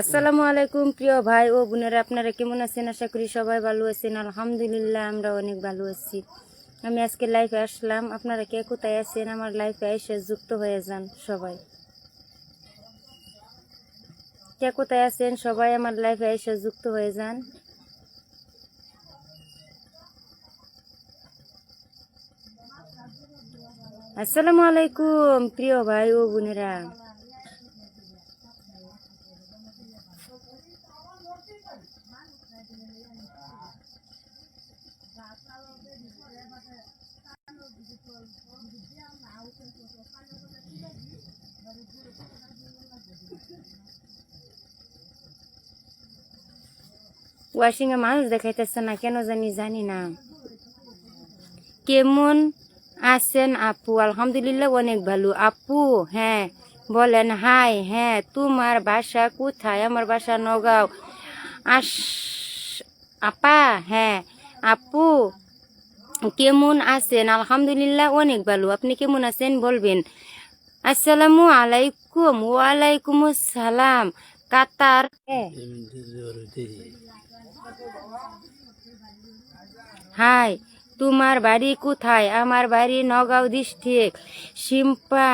আসসালামু আলাইকুম প্রিয় ভাই ও বোনেরা, আপনারা কেমন আছেন? আশা করি সবাই ভালো আছেন। আলহামদুলিল্লাহ আমরা অনেক ভালো আছি। আমি আজকে লাইভে আসলাম। আপনারা কে কোথায় আছেন আমার লাইভে এসে যুক্ত হয়ে যান। সবাই কে কোথায় আছেন সবাই আমার লাইভে এসে যুক্ত হয়ে যান। আসসালামু আলাইকুম প্রিয় ভাই ও বোনেরা। ওয়াশিং এ মানুষ দেখাইতেছে না কেন জানি না। কেমন আছেন আপু? আলহামদুলিল্লাহ অনেক ভালো। আপু হ্যাঁ বলেন হাই। হ্যাঁ, তোমার বাসা কোথায়? আমার বাসা নগাঁও। আস আপা হ্যাঁ। আপু কেমন আছেন? আলহামদুলিল্লাহ অনেক ভালো। আপনি কেমন আছেন বলবেন। আসসালামু আলাইকুম। ওয়ালাইকুম আসসালাম। কাতার হাই, তোমার বাড়ি কোথায়? আমার বাড়ি নগাঁও ডিস্ট্রিক্ট। শিম্পা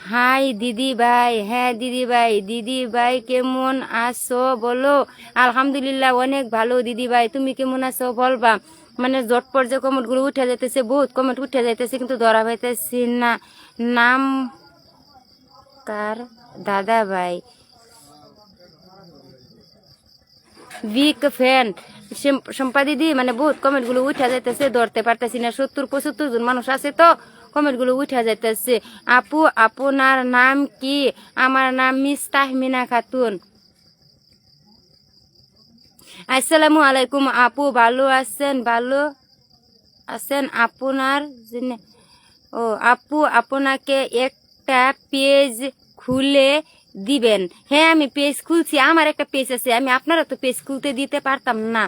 হাই দিদি ভাই। হ্যাঁ দিদি ভাই। দিদি ভাই কেমন আছো বলো। আলহামদুলিল্লাহ অনেক ভালো দিদি ভাই। তুমি কেমন আছো বলবা। মানে জটপট যে কমেন্টগুলো উঠে যাইতেছে, বহুত কমেন্ট উঠে যাইতেছে কিন্তু ধরা পাইতেছি না। নাম কার? দাদা ভাই বিগ ফ্যান শম্পা দিদি। মানে বহুত কমেন্ট গুলো উঠা যাইতেছে, ধরতে পারতেছি না। 70-75 জন মানুষ আছে তো কমেন্ট গুলো উঠা যাইতেছে। আপু আপনার নাম কি? আমার নাম মিস তাহমিনা খাতুন। আসসালামু আলাইকুম আপু, ভালো আছেন? ভালো আছেন আপনার ও আপু আপনাকে একটা পেজ খুলে দিবেন। হ্যাঁ আমি পেজ খুলছি, আমার একটা পেজ আছে। আমি আপনারা তো পেজ খুলতে দিতে পারতাম না,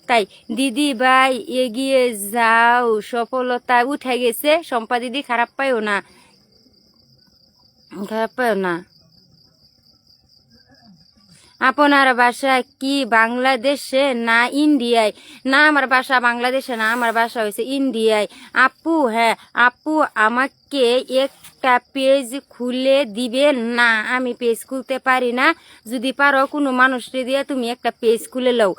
তাই দিদি ভাই এগিয়ে যাও। সফলতা উঠে গেছে। শম্পা দিদি খারাপ পাইও না, খারাপ পাইও না। আপনার বাসা কি বাংলাদেশে না ইন্ডিয়ায়? না আমার বাসা বাংলাদেশে না, আমার বাসা হয়েছে ইন্ডিয়ায়। আপু হ্যাঁ। আপু আমাকে একটা পেজ খুলে দিবেন না? আমি পেজ খুলতে পারি না। যদি পারো কোনো মানুষকে দিয়ে তুমি একটা পেজ খুলে লও।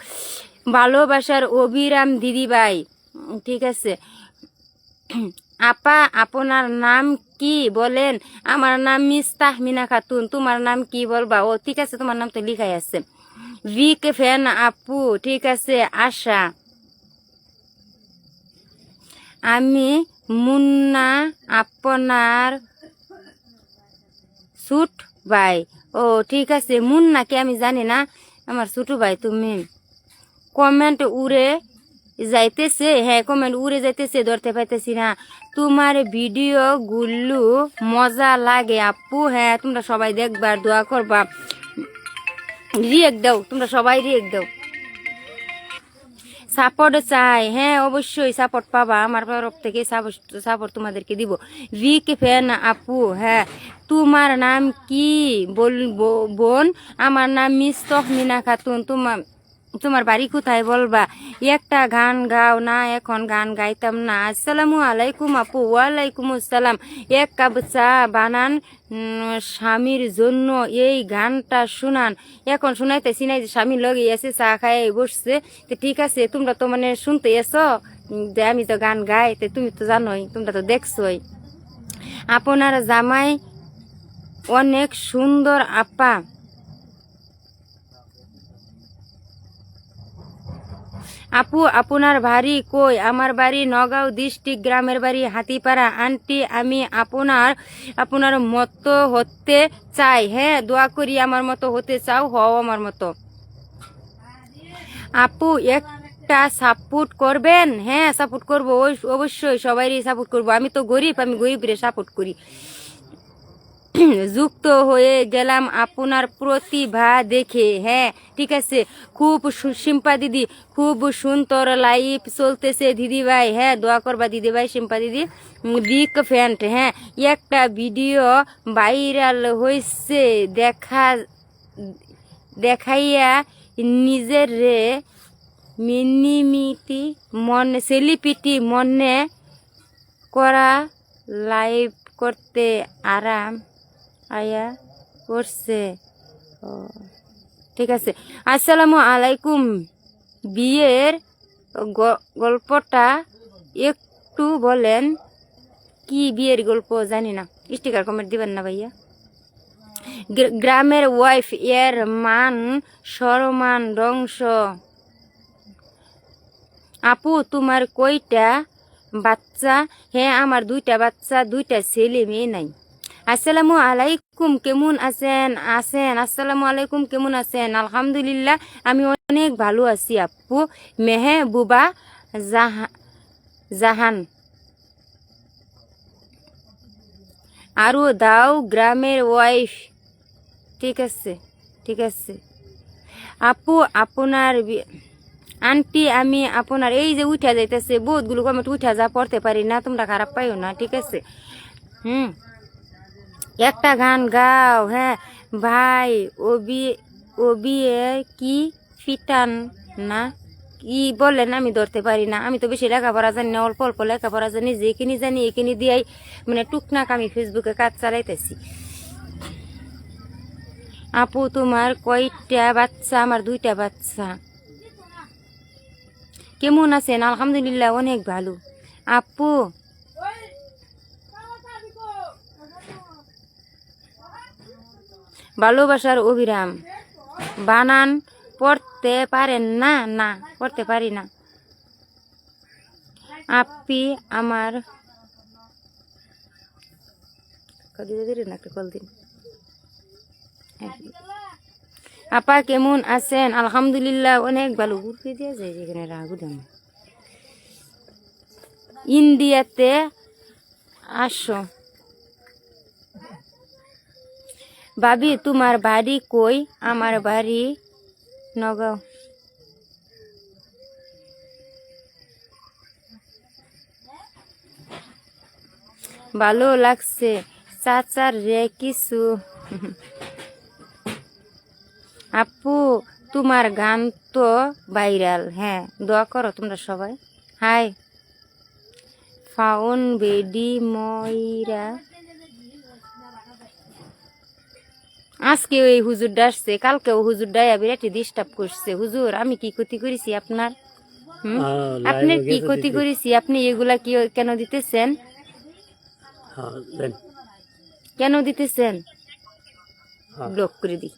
ভালোবাসার অবিরাম দিদি ভাই। ঠিক আছে। আপা আপনার নাম কি বলেন। আমার নাম মিস তাহমিনা খাতুন। তোমার নাম কি বলবা? ও ঠিক আছে, তোমার নাম তো লিখাই আছে। বিগ ফ্যান আপু। ঠিক আছে আশা। আমি মুন্না আপনার ছোট ভাই। ও ঠিক আছে, মুন্নাকে আমি জানি না, আমার ছোট ভাই তুমি। কমেন্ট উড়ে যাইতেছে। হ্যাঁ কমেন্ট উড়ে যাইতেছে, ধরতে পাইতেছি না। তোমার ভিডিও গুলো মজা লাগে আপু। হ্যাঁ তোমরা সবাই দেখবা, দোয়া করবা, রিয়েক্ট দাও, তোমরা সবাই রিয়েক্ট দাও। সাপোর্ট চাই। হ্যাঁ অবশ্যই সাপোর্ট পাবা, আমার তরফ থেকে সাপোর্ট তোমাদেরকে দিব। বিগ ফ্যান আপু। হ্যাঁ তোমার নাম কি বলবো বোন? আমার নাম মিস তহমিনা খাতুন। তোমার বাড়ি কোথায় বলবা। একটা গান গাও না? এখন গান গাইতাম না। আসসালামু আলাইকুম আপু। ওয়ালাইকুম আসসালাম। এক কাপ চা বানান স্বামীর জন্য, এই গানটা শুনান। এখন শুনাইতেছি না, যে স্বামী লগে এসে চা খাই বসছে। তো ঠিক আছে, তোমরা তো মানে শুনতে এসো যে আমি তো গান গাই, তো তুমি তো জানোই, তোমরা তো দেখছোই। আপনার জামাই অনেক সুন্দর আপা। আপু আপনার বাড়ি কই? আমার বাড়ি নগাঁও ডিস্ট্রিক্ট, গ্রামের বাড়ি হাতিপাড়া। আন্টি আমি আপনার মতো হতে চাই। হ্যাঁ দোয়া করি আমার মতো হতে চাও, হও আমার মতো। আপু একটা সাপোর্ট করবেন? হ্যাঁ সাপোর্ট করবো, অবশ্যই সবাইরই সাপোর্ট করবো। আমি তো গরিব, আমি গরিবরে সাপোর্ট করি। যুক্ত হয়ে গেলাম আপনার প্রতিভা দেখে। হ্যাঁ ঠিক আছে, খুব সিম্পা দিদি, খুব সুন্দর লাইফ চলতেছে দিদি ভাই। হ্যাঁ দোয়া করবা দিদি ভাই, সিম্পা দিদি বিগ ফ্যান। হ্যাঁ একটা ভিডিও ভাইরাল হয়েছে, দেখাইয়া নিজের রে মিনিমিটি মনে সেলিপিটি মনে করা লাইভ করতে আরাম আয়া করছে। ও ঠিক আছে। আসসালামু আলাইকুম। বিয়ের গল্পটা একটু বলেন। কি বিয়ের গল্প জানি না, স্টিকার কমেন্ট দিবেন না ভাইয়া। গ্রামের ওয়াইফ এর মান সম্মান ধ্বংস। আপু তোমার কয়টা বাচ্চা? হ্যাঁ আমার 2টা বাচ্চা, 2টা ছেলে মেয়ে নাই। আসসালামু আলাইকুম, কেমন আছেন? আসসালামু আলাইকুম, কেমন আছেন? আলহামদুলিল্লাহ আমি অনেক ভালো আছি আপু। মেহবুবা জাহান। আরো দাও গ্রামের ওয়াইফ। ঠিক আছে ঠিক আছে আপু আপনার আন্টি আমি আপনার এই যে উঠা যাইতেছে বহুতগুলো কমেন্ট, উঠা যা পড়তে পারি না, তোমরা খারাপ পাইও না, ঠিক আছে। একটা গান গাও। হ্যাঁ ভাই ও বিয়ে কি ফিটান না কি বলেন, আমি ধরতে পারি না। আমি তো বেশি লেখাপড়া জানি না, অল্প অল্প লেখাপড়া জানি, যেখানে জানি এখানে দিয়াই মানে টুকনাক আমি ফেসবুকে কাজ চালাইতেছি। আপু তোমার কয়টা বাচ্চা? আমার 2টা বাচ্চা। কেমন আছেন? আলহামদুলিল্লাহ অনেক ভালো আপু। ভালোবাসার অবিরাম বানান পড়তে পারেন না? না পড়তে পারি না। আপি আমার আপা কেমন আছেন? আলহামদুলিল্লাহ অনেক ভালো। ঘুরতে দিয়ে যায় যেখানে রাগুদাম। ইন্ডিয়াতে আসো ভাবি, তোমার বাড়ি কই? আমার বাড়ি নগাঁও। ভালো লাগছে চাচার রে কিছু। আপু তোমার গান তো ভাইরাল। হ্যাঁ দোয়া করো তোমরা সবাই। হাই ফাউন বেডি ময়রা। আজকে ওই হুজুরটা আসছে, কালকেও হুজুরটা বিরাটি ডিস্টার্ব করছে। হুজুর আমি কি ক্ষতি করেছি আপনার? আপনার কি ক্ষতি করেছি? আপনি এগুলা কি কেন দিতেছেন? কেন দিতেছেন? ব্লক করে দি,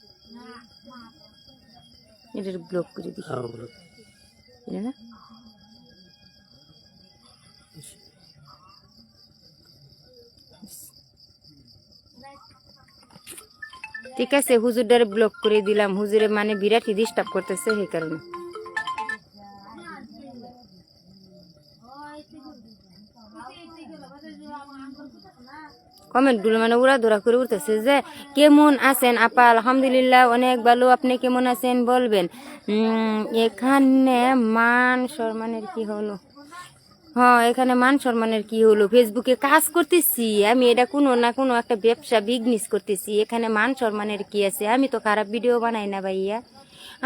এটা ব্লক করে দি না। ঠিক আছে হুজুরটারে ব্লক করে দিলাম। হুজুরে মানে বিরাটই ডিস্টার্ব করতেছে সেই কারণে। কমেন্ট গুলো মানে উড়া ধরা করে উঠতেছে যে কেমন আছেন আপা? আলহামদুলিল্লাহ অনেক ভালো। আপনি কেমন আছেন বলবেন। এখানে মান সম্মানের কি হলো? হ্যাঁ এখানে মান সম্মানের কি হলো? ফেসবুকে কাজ করতেছি আমি, এটা কোনো না কোনো একটা ব্যবসা বিজনেস করতেছি, এখানে মান সম্মানের কি আছে? আমি তো খারাপ ভিডিও বানাই না ভাইয়া,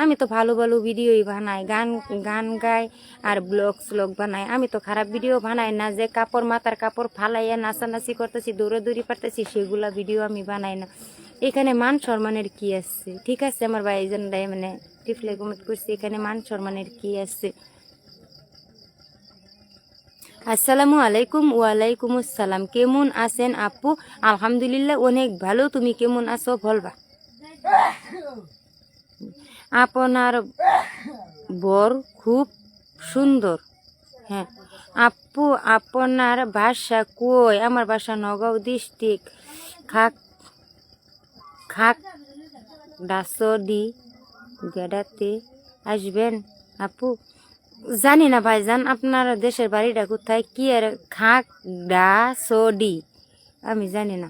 আমি তো ভালো ভালো ভিডিওই বানাই, গান গান গাই আর ব্লগ স্লগ বানাই। আমি তো খারাপ ভিডিও বানাই না, যে কাপড় মাথার কাপড় ফালাইয়া নাচানাচি করতেছি, দৌড়াদৌড়ি পারতেছি, সেগুলা ভিডিও আমি বানাই না। এখানে মান সম্মানের কি আছে? ঠিক আছে আমার ভাইজান মানে টিফলে কমেন্ট করছি, এখানে মান সম্মানের কি আছে? আসসালামু আলাইকুম। ওয়ালাইকুম আসসালাম। কেমন আছেন আপু? আলহামদুলিল্লাহ অনেক ভালো। তুমি কেমন আছো বলবা। আপনার বর খুব সুন্দর। হ্যাঁ আপু আপনার বাসা কই? আমার বাসা নগাঁও ডিস্ট্রিক্ট খাক ডাসডি গেডাতে আসবেন আপু? জানি না ভাইজান আপনার দেশের বাড়িটা কোথায়, কি আর খাক ডাসডি আমি জানি না।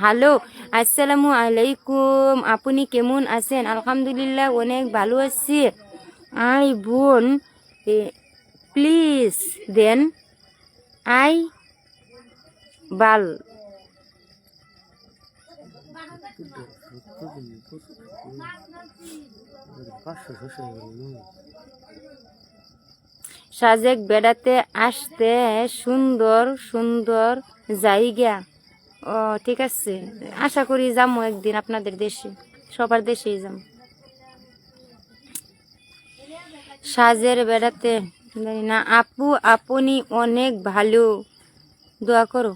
হ্যালো আসসালামু আলাইকুম। আপনি কেমন আছেন? আলহামদুলিল্লাহ অনেক ভালো আছি। আই বোন প্লিজ দেন আই বাল সাজেক বেড়াতে আসতে সুন্দর সুন্দর জায়গা। ও ঠিক আছে, আশা করি যাবো একদিন আপনাদের দেশে, সবার দেশেই যাবো। সাজের বেড়াতে জানি না আপু, আপনি অনেক ভালো, দোয়া করো।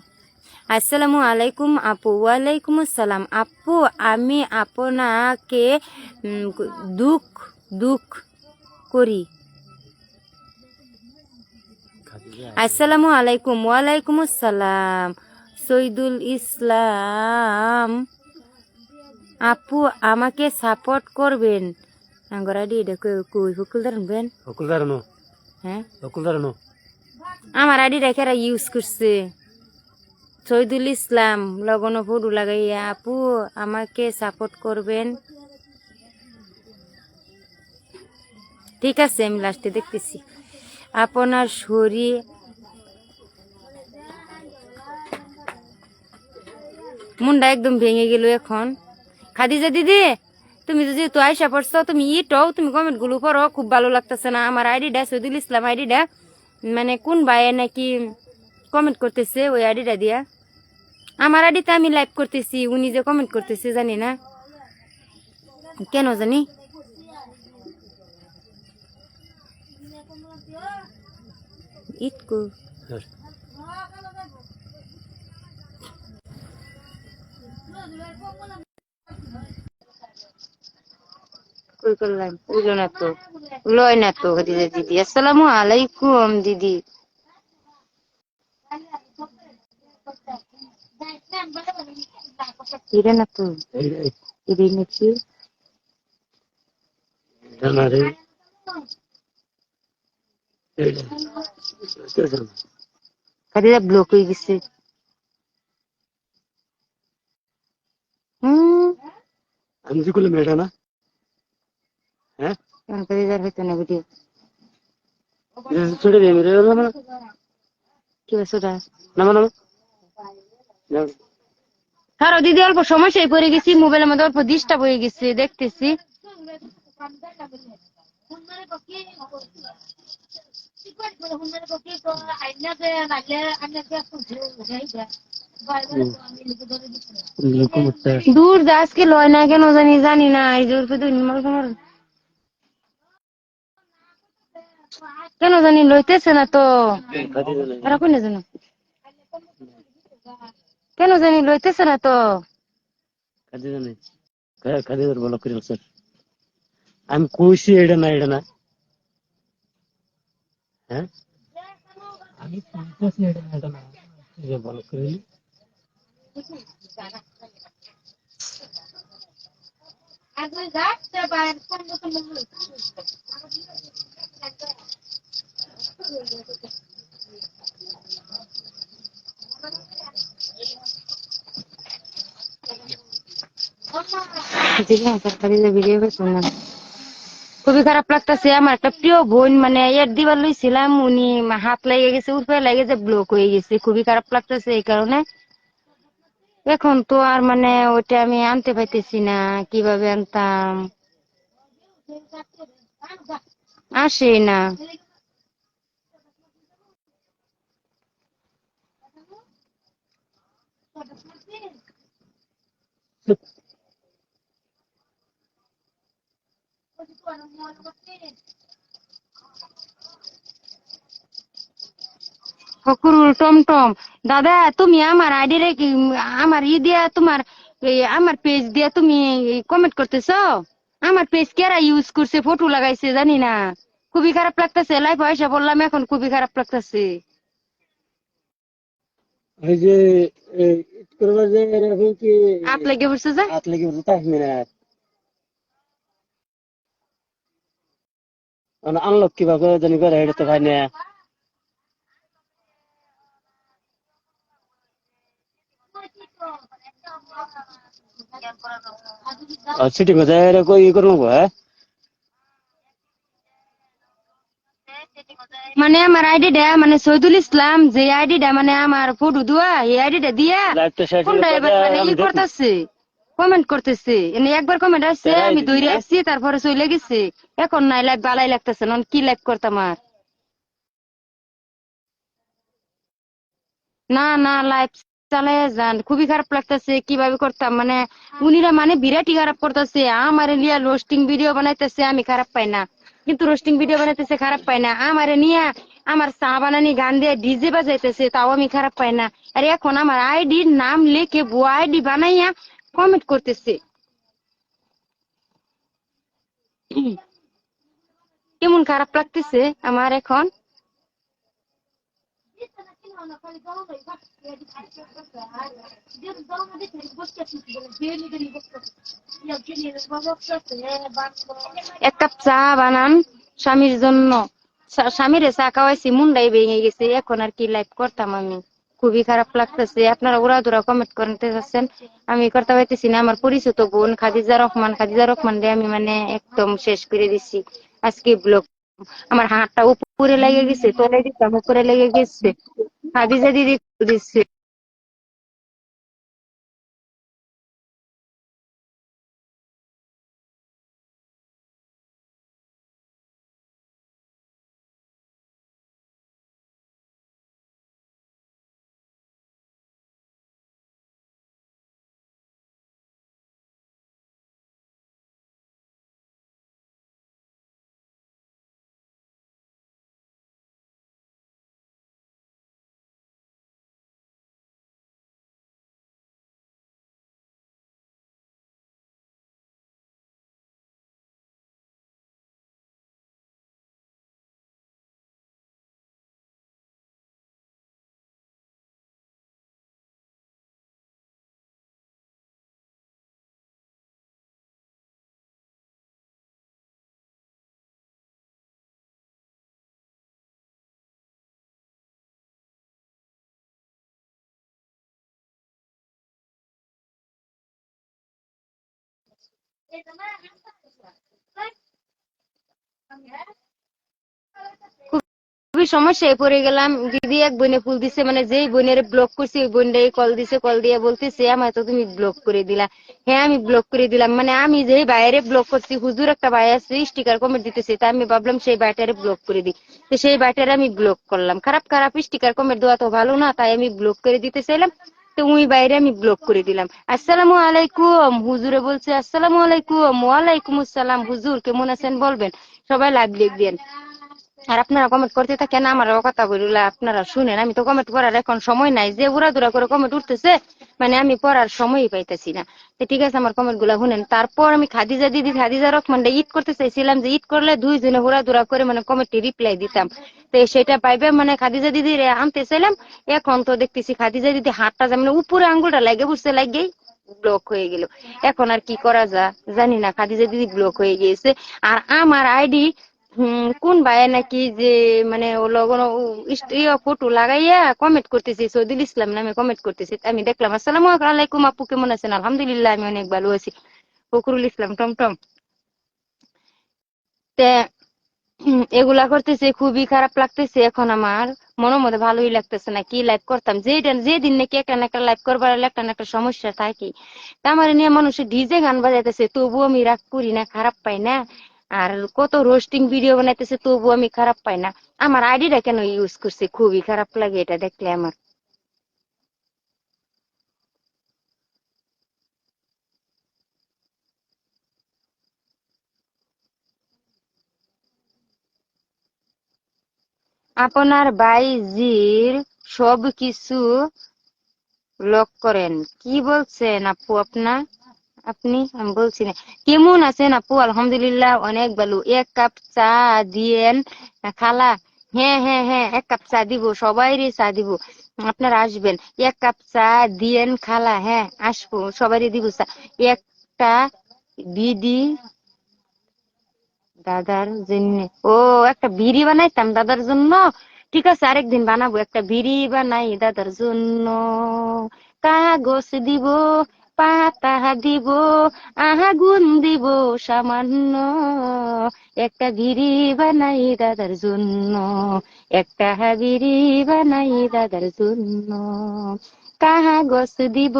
আসসালামু আলাইকুম আপু। ওয়ালাইকুম আসসালাম আপু, আমি আপনাকে দুঃখ দুঃখ করি। আসসালামু আলাইকুম। ওয়ালাইকুম আসসালাম সৈদুল ইসলাম আপু, আমাকে সাপোর্ট করবেন। আঙ্গরাডি এটা কই হুকুল দাঁড়ান, হুকুল দাঁড়ানো, হ্যাঁ হুকুল দাঁড়ানো। আমার আইডি রেখে ইউজ করছে শহীদুল ইসলাম, লগন ফটো লাগাইয়া আপু আমাকে সাপোর্ট করবেন। ঠিক আছে, আমি লাস্টে দেখতেছি। আপনার শরীর মুন্ডা একদম ভেঙে গেল এখন। খাদিজা দিদি, তুমি যদি তো আইসা পড়ছো, তুমি ইটাও তুমি কমেন্ট গুলো করো, খুব ভালো লাগতেছে না। আমার আইডিটা শহীদুল ইসলাম আইডিটা, মানে কোন ভাইয়ে নাকি কমেন্ট করতেছে ওই আইডিটা দিয়া। আমার আইডিতে আমি লাইভ করতেছি, উনি যে কমেন্ট করতেছে জানি না কেন জানি। ইটকু কই করলাম, উলো না তো, লয় না তো দিদি। আসসালামু আলাইকুম দিদি। এটা না তো, এটাই নাকি খাদিজা ব্লক হয়ে গেছে। আমি যে করলাম এটা না, হ্যাঁ খাদিজার হইতো না ভিডিও ছোট দিয়ে মেরে গেল না। কি ছোটা নামা নামা কারো দিদি, অল্প সমস্যায় পড়ে গেছি, মোবাইলের মধ্যে অল্প ডিস্টার্ব হয়ে গেছে, দেখতেছি। দূর যা আজকে লয় না কেন জানি না। এই জোর কেন জানি লইতেছে না তো, এরা কই না জানো কেন জানি লইতেছে না তো। আমি কইছি এটা না, এটা না, হ্যাঁ আমি কইছি এটা না, এটা না, যে বল করি আগে যাচ্ছে বাইরে কোন কোন খুবই খারাপ লাগতেছে। আমার একটা প্রিয় বোন, মানে এর দিবার লইছিলাম, উনি হাত লেগে গেছে, উঠে লেগে যে ব্লক হয়ে গেছে, খুবই খারাপ লাগতেছে এই কারণে। এখন তো আর মানে ওইটা আমি আনতে পাইতেছি না, কিভাবে আনতাম, আসে না। ফকরুল টমটম দাদা, তুমি আমার আইডি রে আমার দিয়া তোমার আমার পেজ দিয়া তুমি কমেন্ট করতেছো। আমার পেজ কেরা ইউজ করছে, ফটো লাগাইছে জানি না, খুবই খারাপ লাগতেছে। লাইভ পয়সা বললাম, এখন খুবই খারাপ লাগতেছে। এই যে করবার যে এরকম কি আপ লেগে বসছে, যে আপ লেগে বসে তাই মিনিট আনলক কিভাবে জানি করে, এটা তো ভাই না। সেটিং হয়ে যায় ই করে নেবো, হ্যাঁ মানে আমার আইডিটা মানে শহীদুল ইসলাম যে আইডিটা, মানে আমার ফটো দেওয়া এই আইডিটা দিয়া কোনটা এবার মানে ই করতেছে, কমেন্ট করতেছে, এনে একবার কমেন্ট আসছে তেরাই আমি দিছি দৌড়ে না? আসছি, তারপরে চলে গেছে। এখন নাই লাইভ বালাই লাগতেছে না, কি লাইভ করতাম আর। না না, লাইভ চালাই যান, খুবই খারাপ লাগতেছে, কিভাবে করতাম মানে উনিরা মানে বিরাটই খারাপ করতেছে। আমার লিয়া রোস্টিং ভিডিও বানাইতেছে, আমি খারাপ পাই না, কিন্তু রোস্টিং ভিডিও বানাইতেছে খারাপ পাই না। আমার নিয়ে আমার চা বানানি গান দিয়ে ডিজে বাজাইতেছে, তাও আমি খারাপ পাই না। আর এখন আমার আইডির নাম লিখে ভুয়া আইডি বানাইয়া কমেন্ট করতেছে। কেমন খারাপ লাগতেছে আমার এখন। এক কাপ চা বানান স্বামীর জন্য। স্বামীরে চা খাওয়াইছি, মুন্ডাই ভেঙে গেছে, এখন আর কি লাইভ করতাম আমি। খুবই খারাপ লাগতেছে, আপনারা উড়াধুরা কমেন্ট করতে যাচ্ছেন, আমি করতে পারতেছি না। আমার পরিচিত বোন খাদিজা রহমান রে আমি মানে একদম শেষ করে দিছি আজকে ব্লগ। আমার হাতটা উপরে লেগে গেছে, তলে দিতাম উপরে লেগে গেছে। খাদিজা দিদি দিচ্ছে। খুবই সমস্যায় পড়ে গেলাম দিদি। এক বোনে ফুল দিছে, মানে যেই বোনের ব্লক করছি ওই বোনটাই কল দিছে, কল দিয়ে বলতেছে আমার তো তুমি ব্লক করে দিলা। হ্যাঁ আমি ব্লক করে দিলাম, মানে আমি যেই বাইরে ব্লক করছি, হুজুর একটা ভাই আছে স্টিকার কমেন্ট দিতেছে, তাই আমি ভাবলাম সেই বাইটারে ব্লক করে দিই। তো সেই বাইটারে আমি ব্লক করলাম। খারাপ খারাপ স্টিকার কমেন্ট দেওয়া তো ভালো না, তাই আমি ব্লক করে দিতে চাইলাম। তো ওই বাইরে আমি ব্লক করে দিলাম। আসসালামু আলাইকুম হুজুরে বলছে, আসসালামু আলাইকুম। ওয়ালাইকুম আসসালাম হুজুর, কেমন আছেন বলবেন। সবাই লাইভ লিখবেন। আর আপনারা কমেন্ট করতে থাকেন, আমার কথা বললে আপনারা শুনেন। আমি তো কমেন্ট করার এখন সময় নাই, যে উড়াদুরা করে কমেন্ট উঠতেছে, মানে আমি পড়ার সময়ই পাইতেছি না। তো ঠিক আছে, আমার কমেন্ট গুলা শুনেন। তারপর আমি খাদিজা রহমানটা ঈদ করতে চাইছিলাম, যে ঈদ করলে দুইজনে উড়াদুরা করে মানে কমেন্টে রিপ্লাই দিতাম। তো সেটা পাইবে মানে খাদিজা দিদি আনতে চাইলাম। এখন তো দেখতেছি খাদিজা দিদি হাতটা মানে উপরে আঙ্গুলটা লাগে বুঝতে লাগেই ব্লক হয়ে গেল। এখন আর কি করা যায় জানি না, খাদিজা দিদি ব্লক হয়ে গিয়েছে। আর আমার আইডি কোন ভাই নাকি যে মানে ও লগন ফটো লাগাইয়া কমেন্ট করতেছি, সৈদুল ইসলাম নামে কমেন্ট করতেছি। আমি দেখলাম, আসসালামু আলাইকুম আপু, কেমন আছেন। আলহামদুলিল্লাহ আমি অনেক ভালো আছি। ফখরুল ইসলাম টমটম। তে এগুলা করতেছে, খুবই খারাপ লাগতেছে। এখন আমার মনের মধ্যে ভালোই লাগতেছে না, কি লাইভ করতাম। যেদিন নাকি একটা না একটা লাইভ করবার হলে একটা না একটা সমস্যা থাকে। তা আমার নিয়ে মানুষের ডিজে গান বাজাইতেছে, তবুও আমি রাগ করি না, খারাপ পাই না। আর কত রোস্টিং ভিডিও বানাইতেছে, তবুও আমি খারাপ পাই না। আমার আইডিটা কেন ইউজ করছে, খুবই খারাপ লাগে এটা দেখলে আমার। আপনার বাইজির সবকিছু লক করেন, কি বলছেন আপু আপনি আমি বলছি না। কেমন আছেন আপু। আলহামদুলিল্লাহ অনেক ভালো। এক কাপ চা দিয়েন খালা। হ্যাঁ হ্যাঁ হ্যাঁ, এক কাপ চা দিব, সবাইরই চা দিব। আপনারা আসবেন, এক কাপ চা দিয়েন খালা। হ্যাঁ আসবো, সবারই দিব চা। একটা বিডি দাদার জন্য। ও, একটা বিড়ি বানাইতাম দাদার জন্য। ঠিক আছে, আরেকদিন বানাবো, একটা বিড়ি বানাই দাদার জন্য। কাগজ দিব, পাতা দিব, আগুন দিব সামান্য। একটা বিড়ি বানাই দাদার জন্য, একটা বিড়ি বানাই দাদার জন্য। কাগজ দিব,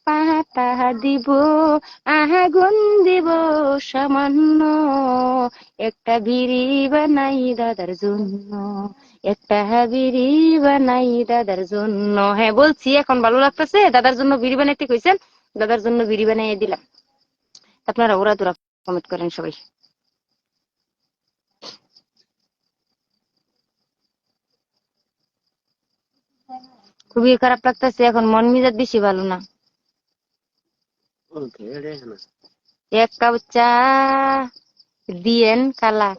পাতা দিব, আগুন দিব সামান্য, একটা বিড়ি বানাই দাদার জন্য, একটা বিড়ি বানাই দাদার জন্য। হ্যাঁ বলছি, এখন ভালো লাগতেছে। দাদার জন্য বিড়ি বানাইতে কইছেন, দাদার জন্য বিড়ি বানাইয়ে দিলাম। আপনারা ওরা তোরা কমেন্ট করেন সবাই। খুবই খারাপ লাগতেছে, এখন মন মেজাজ বেশি ভালো না। এক কাপ চা দিয়েন খালা।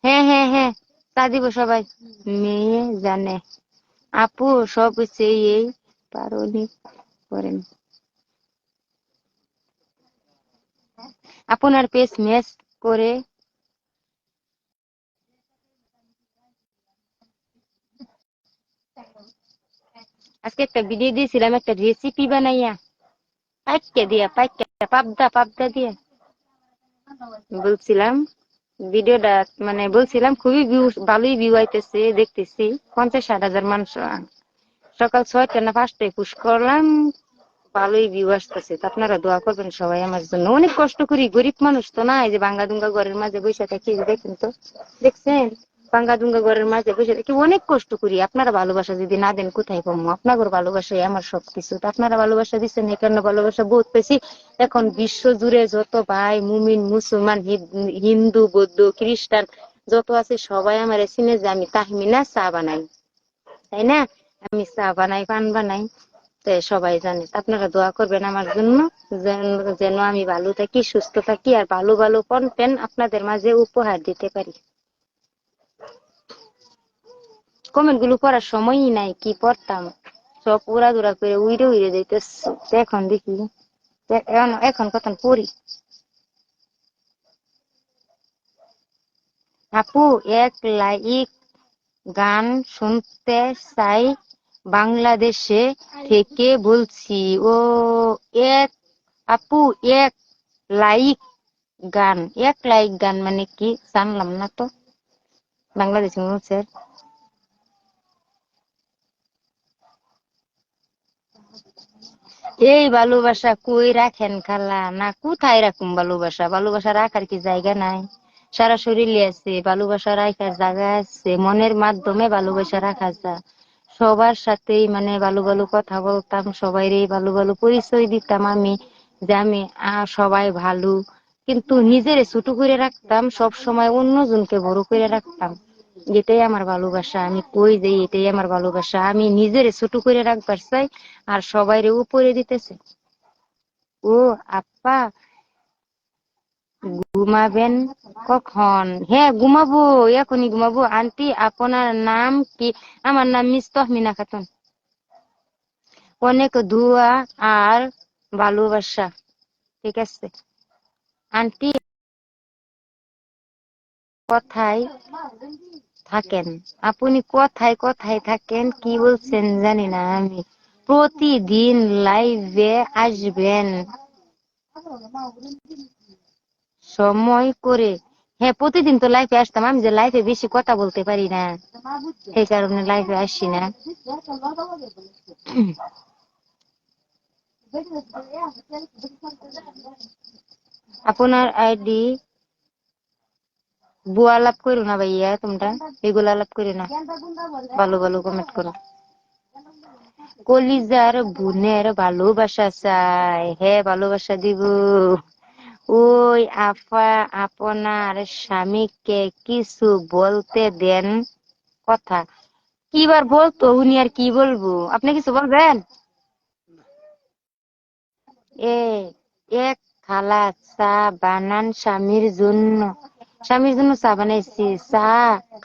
হ্যাঁ হ্যাঁ হ্যাঁ, চা দিব সবাই। মেয়ে জানে আপু সব চেয়েই পারনি করেন। আপনার পেস ম্যাচ করে আজকে একটা ভিডিও দিয়েছিলাম, একটা রেসিপি বানাইয়া পাবদা দিয়ে বলছিলাম। ভিডিওটা মানে বলছিলাম খুবই ভালোই ভিউ আইতেছে, দেখতেছি 50-60 হাজার মানুষ। সকাল 6টা না 5টায় পুশ করলাম, ভালোই ভিউ আসতেছে। আপনারা দোয়া করবেন সবাই আমার জন্য। অনেক কষ্ট করি, গরিব মানুষ তো না, এই যে ভাঙ্গা দুঙ্গা ঘরের মাঝে বসে থাকি। দেখেন তো, দেখছেন ভাঙ্গা দুঙ্গা ঘরের মাঝে বসে থাকি, অনেক কষ্ট করি। আপনারা ভালোবাসা যদি না দেন কোথায় পাবো? আপনাদের ভালোবাসাই আমার সবকিছু। আপনারা ভালোবাসা দিচ্ছেন, এই কারণে ভালোবাসা বহুত পেয়েছি। এখন বিশ্ব জুড়ে যত ভাই মুমিন মুসলমান হিন্দু বৌদ্ধ খ্রিস্টান যত আছে সবাই আমার চিনে যে আমি তাহমিনা চা বানাই, তাই না? আমি চা বানাই, পান বানাই, সবাই জানে। আপনারা দোয়া করবেন আমার জন্য, যেন আমি ভালো থাকি, সুস্থ থাকি, আর ভালো ভালো কন্টেন্ট আপনাদের মাঝে উপহার দিতে পারি। কমেন্ট গুলো পড়ার সময়ই নাই, কি পড়তাম, সব উড়া দুরা করে উইরে উইরে যাইতেছে। এখন দেখি এখন কখন পড়ি। আপু এক লাইক গান শুনতে চাই, বাংলাদেশে থেকে বলছি। ও এক আপু এক লাইক গান, এক লাইক গান মানে কি জানলাম না তো, বাংলাদেশি মানুষের। এই ভালোবাসা কই রাখেন খালা? না কোথায় রাখুন ভালোবাসা? ভালোবাসা রাখার কি জায়গা নাই? সারা শরীরে আছে ভালোবাসা, রাখার জায়গা আছে, মনের মাধ্যমে ভালোবাসা রাখা যায়। সবার সাথেই মানে ভালো ভালো কথা বলতাম, সবাইরই ভালো ভালো পরিচয় দিতাম আমি, যে আমি সবাই ভালো। কিন্তু নিজেরে ছোট করে রাখতাম, সব সময় অন্যজনকে বড় করে রাখতাম। এটাই আমার ভালোবাসা। আমি কই যে এটাই আমার ভালোবাসা। আমি নিজেরে ছোট করে রাখবার চাই, আর সবাইরে উপরে দিতেছে। ও আপা ঘুমাবেন কখন? হ্যাঁ ঘুমাবো, এখনই ঘুমাবো। আন্টি আপনার নাম কি? আমার নাম মিস তহমিনা খাতুন। অনেক দোয়া আর ভালোবাসা। ঠিক আছে আন্টি, কোথায় থাকেন? আপনি কোথায় কোথায় থাকেন কি বলছেন জানি না আমি। প্রতিদিন লাইভে আসবেন সময় করে। হ্যাঁ প্রতিদিন তো লাইফে আসতাম, আমি যে লাইফে বেশি কথা বলতে পারি না, এই কারণে লাইফে আসি না। আপনার আইডি বুয়া লাভ করো না ভাইয়া, তোমরা এগুলা লাভ করো না, ভালো ভালো কমেন্ট করো। কলিজার বোনের ভালোবাসা চাই। হ্যাঁ ভালোবাসা দিব। ওই আপা আপনার স্বামীকে কিছু বলতে দেন কথা। কিবার বলতো উনি, আর কি বলবো? আপনি কিছু বলবেন? এ এক থালা চা বানান স্বামীর জন্য। স্বামীর জন্য চা বানাইছি, চা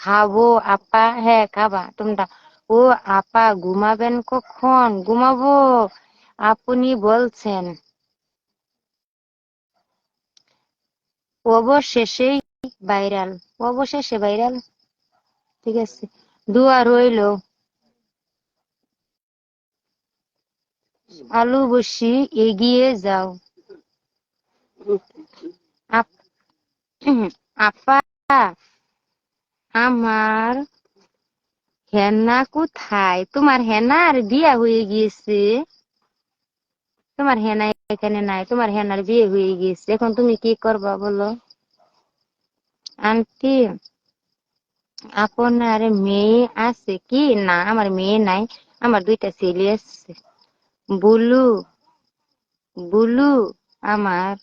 খাবো আপা। হ্যাঁ খাবা তোমরা। ও আপা ঘুমাবেন কখন? ঘুমাবো আপনি বলছেন। অবশেষেই ভাইরাল, অবশেষে ভাইরাল। ঠিক আছে, দোয়া রইলো। আলু বসি এগিয়ে যাও। আপ- আপা আমার হেনা কোথায়? তোমার হেনার বিয়া হয়ে গিয়েছে। তোমার হেনা এখানে নাই, তোমার হেনার বিয়ে হয়ে গিয়েছে। এখন তুমি কি করবা বলো? আন্টি, আপনার মেয়ে আছে কি? না, আমার মেয়ে নাই, আমার দুইটা ছেলে আছে। বুলু, বুলু আমার।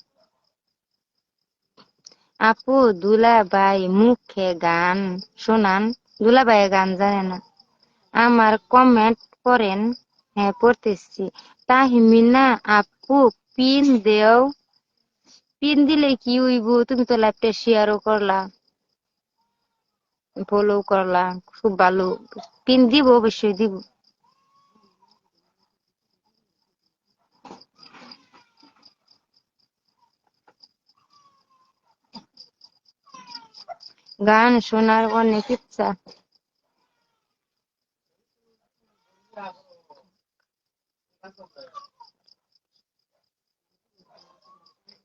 আপু, দুলাভাই মুখে গান শোনান। দুলাভাই গান জানে না। আমার কমেন্ট পড়েন। হ্যাঁ, পড়তেছি। তাহমিনা আপু, পিন দেও। পিন দিলে কি হইব? তুমি তো লাইভটা শেয়ারও করলা, ফলো করলা, খুব ভালো। পিন দিব, অবশ্যই দিব। গান শোনার অনেক ইচ্ছা।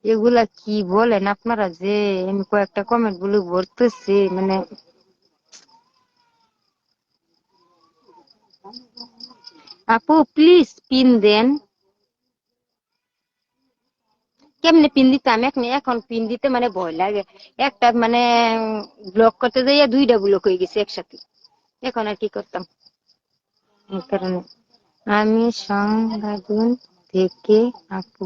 এগুলা কি বলেন আপনারা? যে আমি কয়েকটা কমেন্ট গুলো পড়তেছি, মানে আপু প্লিজ পিন দেন। কেমনে পিন দিতাম? এখন পিন দিতে মানে ভয় লাগে। একটা মানে ব্লক করতে যাইয়া দুইটা ব্লক হয়ে গেছে একসাথে। এখন আর কি করতাম? এই কারণে আমি সংবাদুন থেকে আপু।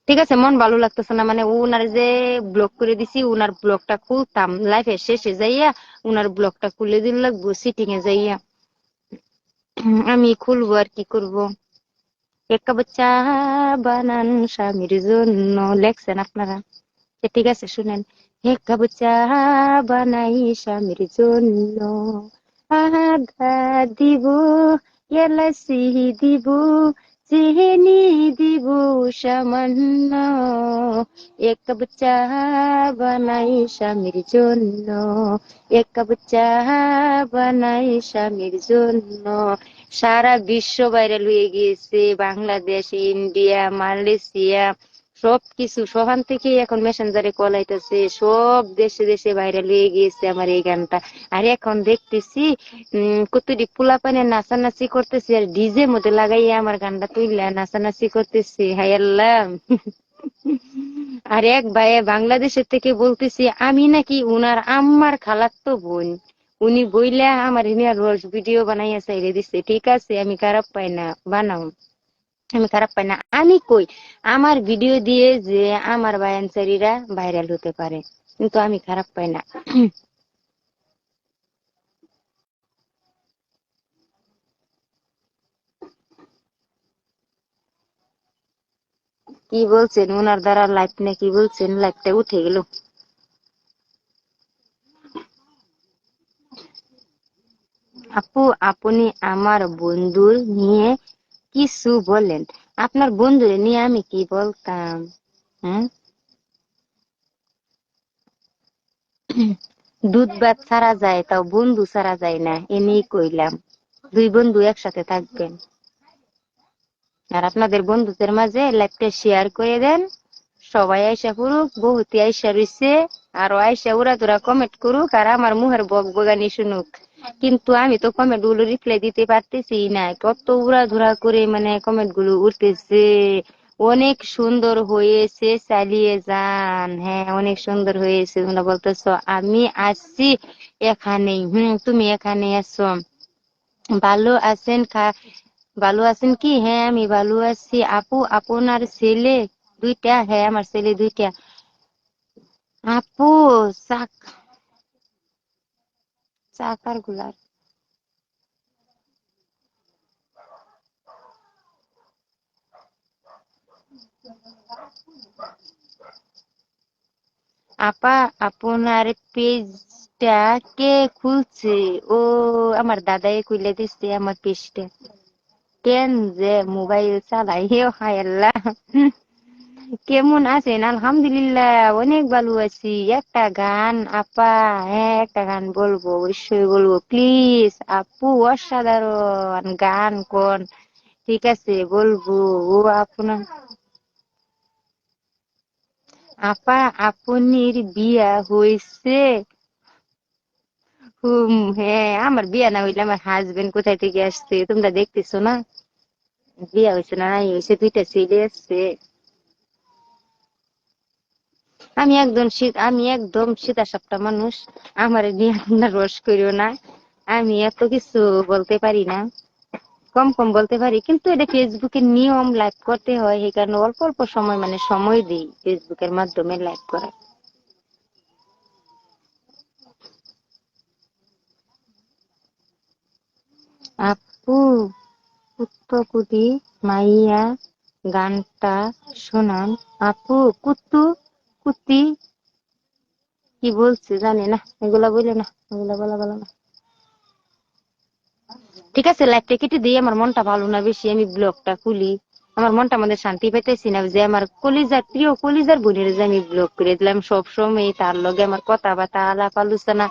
ঠিক আছে, মন ভালো লাগতেছে না, মানে উনার যে ব্লক করে দিছি, উনার ব্লকটা খুলতাম লাইফের শেষে যাইয়া, উনার ব্লকটা খুলে দিন লাগবো সিটিং এ যাইয়া। আমি খুলবো আর কি করব। এক কাপ চা বানান স্বামীর জন্য, লেখছেন আপনারা। ঠিক আছে, শুনেন। এক কাপ চা বানাই স্বামীর জন্য, আদা দিব, এলাচি দিব, চিনি দিব সামান্য। এক কাপ চা বানাই স্বামীর জন্য, এক কাপ চা বানাই স্বামীর জন্য। সারা বিশ্ব ভাইরাল হয়ে গিয়েছে, বাংলাদেশ, ইন্ডিয়া, মালয়েশিয়া, সবকিছু সহান থেকে এখন মেসেঞ্জারে কল আইতেছে, সব দেশে দেশে ভাইরাল হয়ে গিয়েছে আমার এই গানটা। আর এখন দেখতেছি কতটি পোলাপানে নাচানাচি করতেছে, আর ডিজে মধ্যে লাগাইয়া আমার গানটা তুইলা নাচানাচি করতেছে। হায় আল্লাহ! আর এক ভাই বাংলাদেশের থেকে বলতেছি আমি নাকি উনার আম্মার খালাতো বোন। উনি বইলা আমার ইনিয়া রোজ ভিডিও বানাইয়া চাইলে দিচ্ছে। ঠিক আছে, আমি খারাপ পাই না, বানাও। আমি খারাপ পাই না। আমি কই আমার ভিডিও দিয়ে যে আমার বায়ানচারীরা ভাইরাল হতে পারে, কিন্তু আমি খারাপ পাই না। কি বলছেন? ওনার দ্বারা লাইভ না কি বলছেন? লাইভটা উঠে গেল। আপু, আপনি আমার বন্ধুর নিয়ে কিছু বলেন। আপনার বন্ধুর নিয়ে আমি কি বলতাম? হ্যাঁ, দুধ ভাত ছাড়া যায়, তাও বন্ধু ছাড়া যায় না, এনেই কইলাম। দুই বন্ধু একসাথে থাকবেন। আর আপনাদের বন্ধুদের মাঝে লাইভটা শেয়ার করে দেন। সবাই আইসা করুক, বহুতে আইসা রইছে, আরো আইসা উড়া দুরা কমেন্ট করুক, আর আমার মুহের বক বগানি শুনুক। কিন্তু আমি তো কমেন্ট গুলো রিপ্লাই দিতে পারতেছি না, কত উড়া ধুরা করে মানে কমেন্ট গুলো উঠতেছে। অনেক সুন্দর হয়েছে, চালিয়ে যান। হ্যাঁ, অনেক সুন্দর হয়েছে, তোমরা বলতেছো। আমি আসছি এখানেই। তুমি এখানে আছো। ভালো আছেন ভালো আছেন কি? হ্যাঁ, আমি ভালো আছি। আপু, আপনার ছেলে দুইটা? হ্যাঁ, আমার ছেলে দুইটা। আপু, চাক চাকার গুলার। আপা, আপনার পেজটা কে খুলছে? ও, আমার দাদাই খুলে দিচ্ছে আমার পেজটা। কেন যে মোবাইল চালাই, হে হায় আল্লাহ! কেমন আছেন? আলহামদুলিল্লাহ, অনেক ভালো আছি। একটা গান আপা। হ্যাঁ, একটা গান বলবো, অবশ্যই বলবো। প্লিজ আপু, অসাধারণ গান কোন। ঠিক আছে, বলবো। ও আপনার আপা, আপনির বিয়া হয়েছে? হ্যাঁ, আমার বিয়া না হইলে আমার হাজবেন্ড কোথায় থেকে আসছে তোমরা দেখতেছো না? বিয়া হয়েছে না নাই হয়েছে, দুইটা ছেলে আসছে। আমি একদম সীতা সাপটা মানুষ। আমার নিয়ে তোমরা রস করিও না। আমি এত কিছু বলতে পারি না, কম কম বলতে পারি, কিন্তু এটা ফেসবুকের নিয়ম, লাইভ করতে হয়, এই কারণে অল্প অল্প সময় মানে সময় দিই ফেসবুকের মাধ্যমে লাইভ করা। আপু, কুত্তকুটি মাইয়া গানটা শোনান। আপু, কুত্তু কুত্তি কি বলছে জানি না, এগুলা বলে না, এগুলা বলা বলা না। ঠিক আছে, লাইভটা কেটে দিই, আমার মনটা ভালো না বেশি, আমি ব্লগটা খুলি। আমার মনটা আমাদের শান্তি পাইতেছি না, যে আমার কলিজার প্রিয় কলিজার বোনের যে আমি ব্লগ করে দিলাম সব সময়, তার লগে আমার কথাবার্তা আলাপ আলোচনা।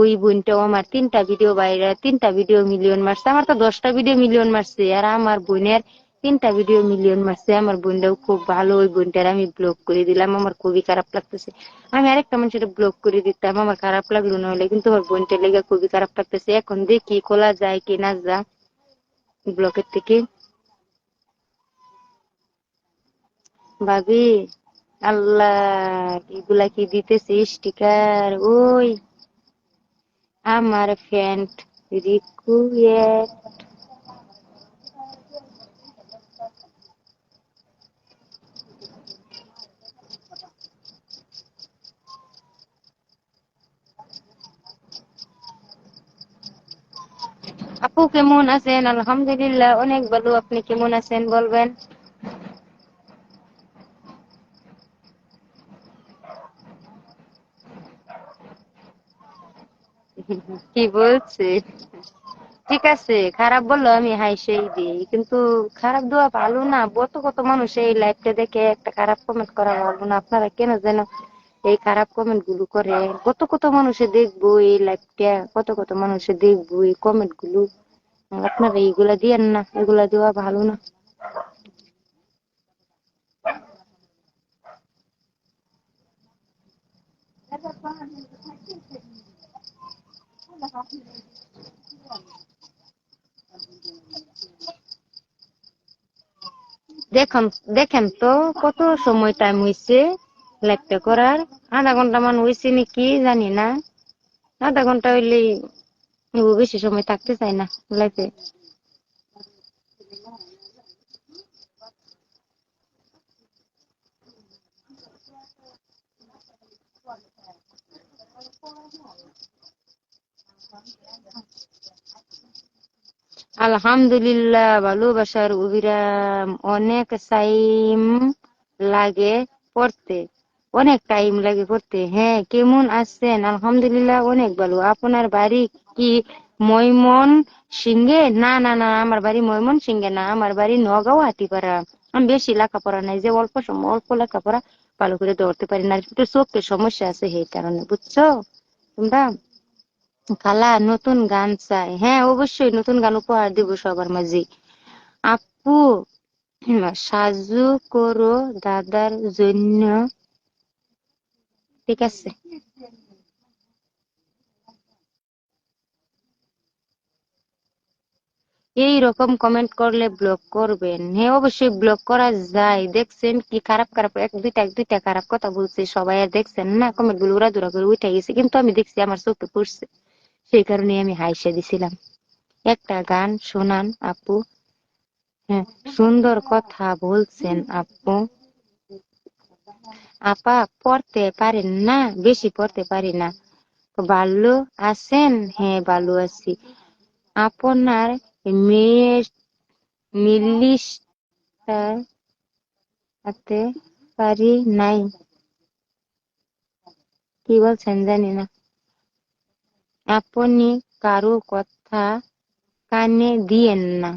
ওই বোনটাও আমার 3টা ভিডিও বাইরে, 3টা ভিডিও মিলিয়ন মারছে, আমার তো 10টা ভিডিও মিলিয়ন মারছে, আর আমার বোনের 3টা ভিডিও মিলিয়ন মারছে। আমার বোনটাও খুব ভালো, ওই বোনটার আমি ব্লগ করে দিলাম, আমার খুবই খারাপ লাগতেছে। আমি আরেকটা মানুষের ব্লক করে দিতাম, আমার খারাপ লাগলো না হলে, কিন্তু আমার বোনটার লেগে খুবই খারাপ লাগতেছে। এখন দেখি খোলা যায় কি না যা ব্লকের থেকে। ভাবি, আল্লাহ, এগুলা কি দিতেছে স্টিকার? ওই আমার ফ্রেন্ড রিকুয়েস্ট। আপু কেমন আছেন? আলহামদুলিল্লাহ অনেক ভালো, আপনি কেমন আছেন বলবেন? কি বলছে? ঠিক আছে, খারাপ বললো আমি হাইসেই দিই, কিন্তু খারাপ দেওয়া ভালো না। কত কত মানুষ এই লাইভটা দেখে একটা খারাপ কমেন্ট করা ভালো না। আপনারা কেন যেন এই খারাপ কমেন্ট গুলো করে? কত কত মানুষে দেখবো এই লাইভটা, কত কত মানুষে দেখবো এই কমেন্ট গুলো। আপনারা এইগুলা দিয়েন না, এগুলা দেওয়া ভালো না। দেখুন, দেখেন তো কত সময় টাইম হয়েছে লাইভটা করার? আধা ঘন্টা মান হয়েছে নাকি জানি না। আধা ঘন্টা হইলেই ও বেশি সময় থাকতে চাই না লাইফে। আলহামদুলিল্লাহ, ভালোবাসার অবিরাম। অনেক টাইম লাগে পড়তে, অনেক টাইম লাগে পড়তে। হ্যাঁ, কেমন আছেন? আলহামদুলিল্লাহ অনেক ভালো। আপনার বাড়ি কি ময়মন সিংহে? না না না, আমার বাড়ি ময়মন সিংহে না, আমার বাড়ি নগাঁও হাতিপাড়া। আমি বেশি লেখাপড়া নাই, যে অল্প সময় অল্প লেখাপড়া ভালো করে ধরতে পারি না, একটু চোখের সমস্যা আছে সেই কারণে, বুঝছো তোমরা? খালা নতুন গান চাই? হ্যাঁ, অবশ্যই নতুন গান উপহার দিব সবার মাঝে। আপু, সাজু করো দাদার জন্য। ঠিক আছে। এই রকম কমেন্ট করলে ব্লক করবেন? হ্যাঁ, অবশ্যই ব্লক করা যায়। দেখছেন কি খারাপ খারাপ এক দুইটা খারাপ কথা বলছে সবাই, আর দেখছেন না কমেন্ট গুলো উড়াদুরা করে উঠে গেছে, কিন্তু আমি দেখছি আমার চোখে পড়ছে, সেই কারণে আমি হাইসে দিছিলাম। একটা গান শোনান আপু। হ্যাঁ, সুন্দর কথা বলছেন আপু। আপা, পড়তে পারেন না? বেশি পড়তে পারি না। ভালো আছেন? হ্যাঁ, ভালো আছি। আপনার মেয়ের মিলিশটা হাতে পারি নাই। কি বলছেন জানি না। আপনি কারো কথা কানে দিয়েন না।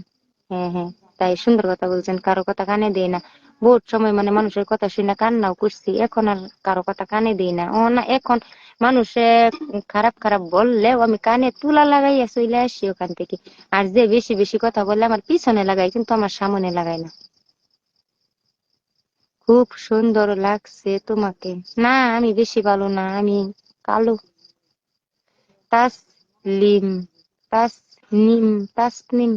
হ্যাঁ হ্যাঁ, তাই সুন্দর কথা বলছেন, কারো কথা কানে দেয় না। বহুত সময় মানে মানুষের কথা শুনে কান্নাও করছি, এখন আর কারো কথা কানে দেই না। ও না, এখন মানুষে খারাপ খারাপ বললেও আমি কানে তুলা লাগাইয়া চলে আসি ওখান থেকে। আর যে বেশি বেশি কথা বললে আমার পিছনে লাগাই, কিন্তু আমার সামনে লাগাই না। খুব সুন্দর লাগছে তোমাকে। না, আমি বেশি ভালো না, আমি কালো। তাসলিম তাসনিম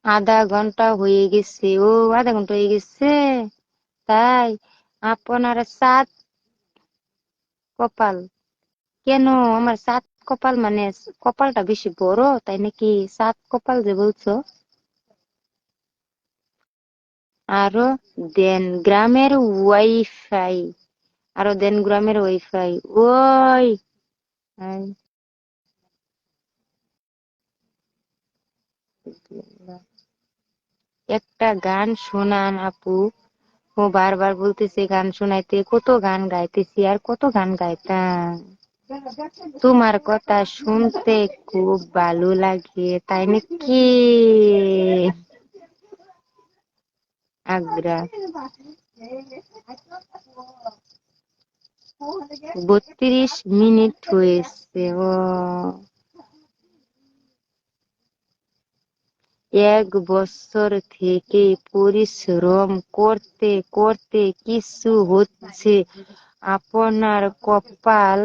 আধা ঘন্টা হয়ে গেছে। ও আধা ঘন্টা হয়ে গেছে, তাই আপনার সাত কপাল। কেন আমার সাত কপাল মানে কপালটা বেশি বড় তাই নাকি সাত কপাল যে বলছো? আরো দেন গ্রামের ওয়াইফাই, আরো দেন গ্রামের ওয়াইফাই। ওই আই, একটা গান শোনান আপু। ও বারবার বলতেছে গান শোনাইতে, কত গান গাইতেছি আর কত গান গাইতাম। তোমার কথা শুনতে খুব ভালো লাগে তাই নাকি? আগ্রা 32 মিনিট হয়েছে। ও 1 বছর থেকে পরিশ্রম করতে করতে কিছু হচ্ছে। আপনার কপাল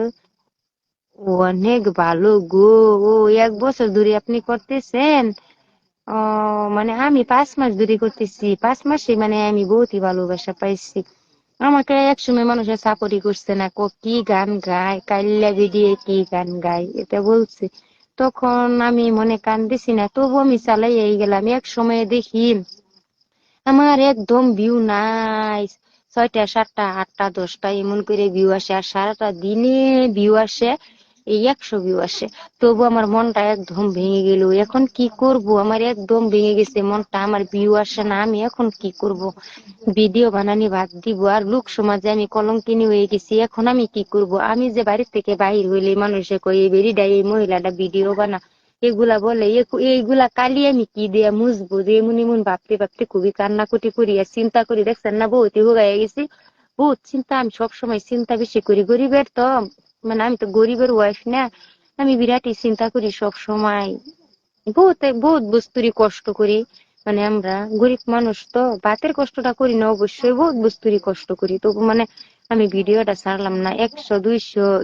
অনেক ভালো গো। ও 1 বছর ধরে আপনি করতেছেন? ও মানে আমি 5 মাস ধরে করতেছি, 5 মাসে মানে আমি বহুতই ভালোবাসা পাইছি। আমাকে একসময় মানুষের সাপোর্টই করছে না, কি গান গায় কাইল্লা ভিডিও কি গান গায় এটা বলছে। তখন আমি মনে কান দিছি না, তবু আমি চালাই এই গেলাম। এক সময় দেখি আমার একদম ভিউ নাই, 6টা 7টা 8টা 10টা এমন করে ভিউ আসে, আর সারাটা দিনে ভিউ আসে এই 100 ভিউ আসে। তবু আমার মনটা একদম ভেঙে গেল। এখন কি করব, আমার একদম ভেঙে গেছে মনটা, আমার ভিউ আসে না, আমি এখন কি করব? ভিডিও বানানি বাদ দিব, আর লোক সমাজে আমি কলঙ্কিনী হয়ে গেছি। এখন আমি কি করব? আমি যে বাড়ির থেকে বাহির হইলে মানুষে কই এই বেরিডা এই মহিলাটা ভিডিও বানা, এগুলা বলে। এইগুলা কালি আমি কি দিয়া মুছবো? যে এমন এমন ভাবতে ভাবতে খুবই কান্নাকুটি করি আর চিন্তা করি। দেখছেন না বহুতই হয়ে গেছি, বহুত চিন্তা। আমি সবসময় চিন্তা বেশি করি, গরিবের তো মানে আমি তো গরিবের ওয়াইফ না, আমি বিরাটই চিন্তা করি সব সময়। বহুত বহুত বস্তুরই কষ্ট করি, মানে আমরা গরিব মানুষ তো ভাতের কষ্টটা করি না অবশ্যই, বহুত বস্তুরই কষ্ট করি। তবু মানে আমি ভিডিওটা ছাড়লাম না। 100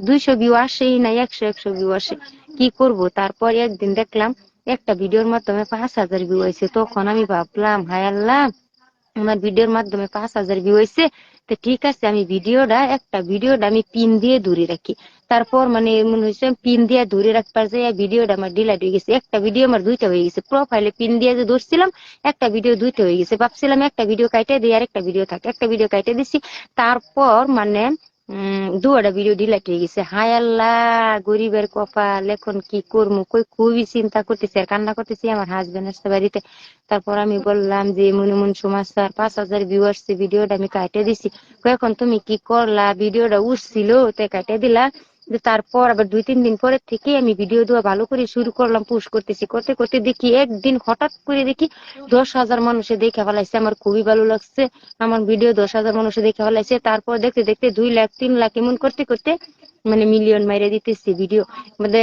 200 ভিউ আসেই না, 100 ভিউ আসে। কি করব? তারপর একদিন দেখলাম একটা ভিডিওর মাধ্যমে 5,000 ভিউ হয়েছে। তখন আমি ভাবলাম হায় আল্লাহ, আমার ভিডিওর মাধ্যমে 5,000 ভিউ হয়েছে, তো ঠিক আছে আমি একটা ভিডিওটা আমি পিন দিয়ে ধরে রাখি। তারপর মানে মনে হয়েছে পিন দিয়ে ধরে রাখবার যে ভিডিওটা আমার ডিলাইট হয়ে গেছে। একটা ভিডিও আমার দুইটা হয়ে গেছে, প্রোফাইলে পিন দিয়ে যে ধরছিলাম একটা ভিডিও দুইটা হয়ে গেছে। ভাবছিলাম একটা ভিডিও কাটে দিয়ে আর একটা ভিডিও থাকে, একটা ভিডিও কাটে দিছি। তারপর মানে দুটা ভিডিও ডিলাইট হয়ে গেছে। হায় আল্লাহ, গরিবের কপাল, এখন কি করবো? খুবই চিন্তা করতেছি আর কান্না করতেছি। আমার হাজবেন্ড আসতে বাড়িতে। তারপর আমি বললাম যে মনে মন সমস্যার 5,000 ভিউ আসছে, ভিডিওটা আমি কাটে দিছি। এখন তুমি কি করলা? ভিডিওটা উঠছিল তাই কাটে দিলা। তারপর আবার 2-3 দিন পরের থেকে আমি ভিডিও দেওয়া ভালো করে শুরু করলাম, পুশ করতেছি। করতে করতে দেখি একদিন হঠাৎ করে দেখি 10,000 মানুষে দেখে ফেলাইছে। আমার খুবই ভালো লাগছে, আমার ভিডিও 10,000 মানুষে দেখে ফেলাইছে। তারপর দেখতে দেখতে 2 লাখ 3 লাখ এমন করতে করতে মানে মিলিয়ন মাইরে দিতেছি ভিডিও মানে।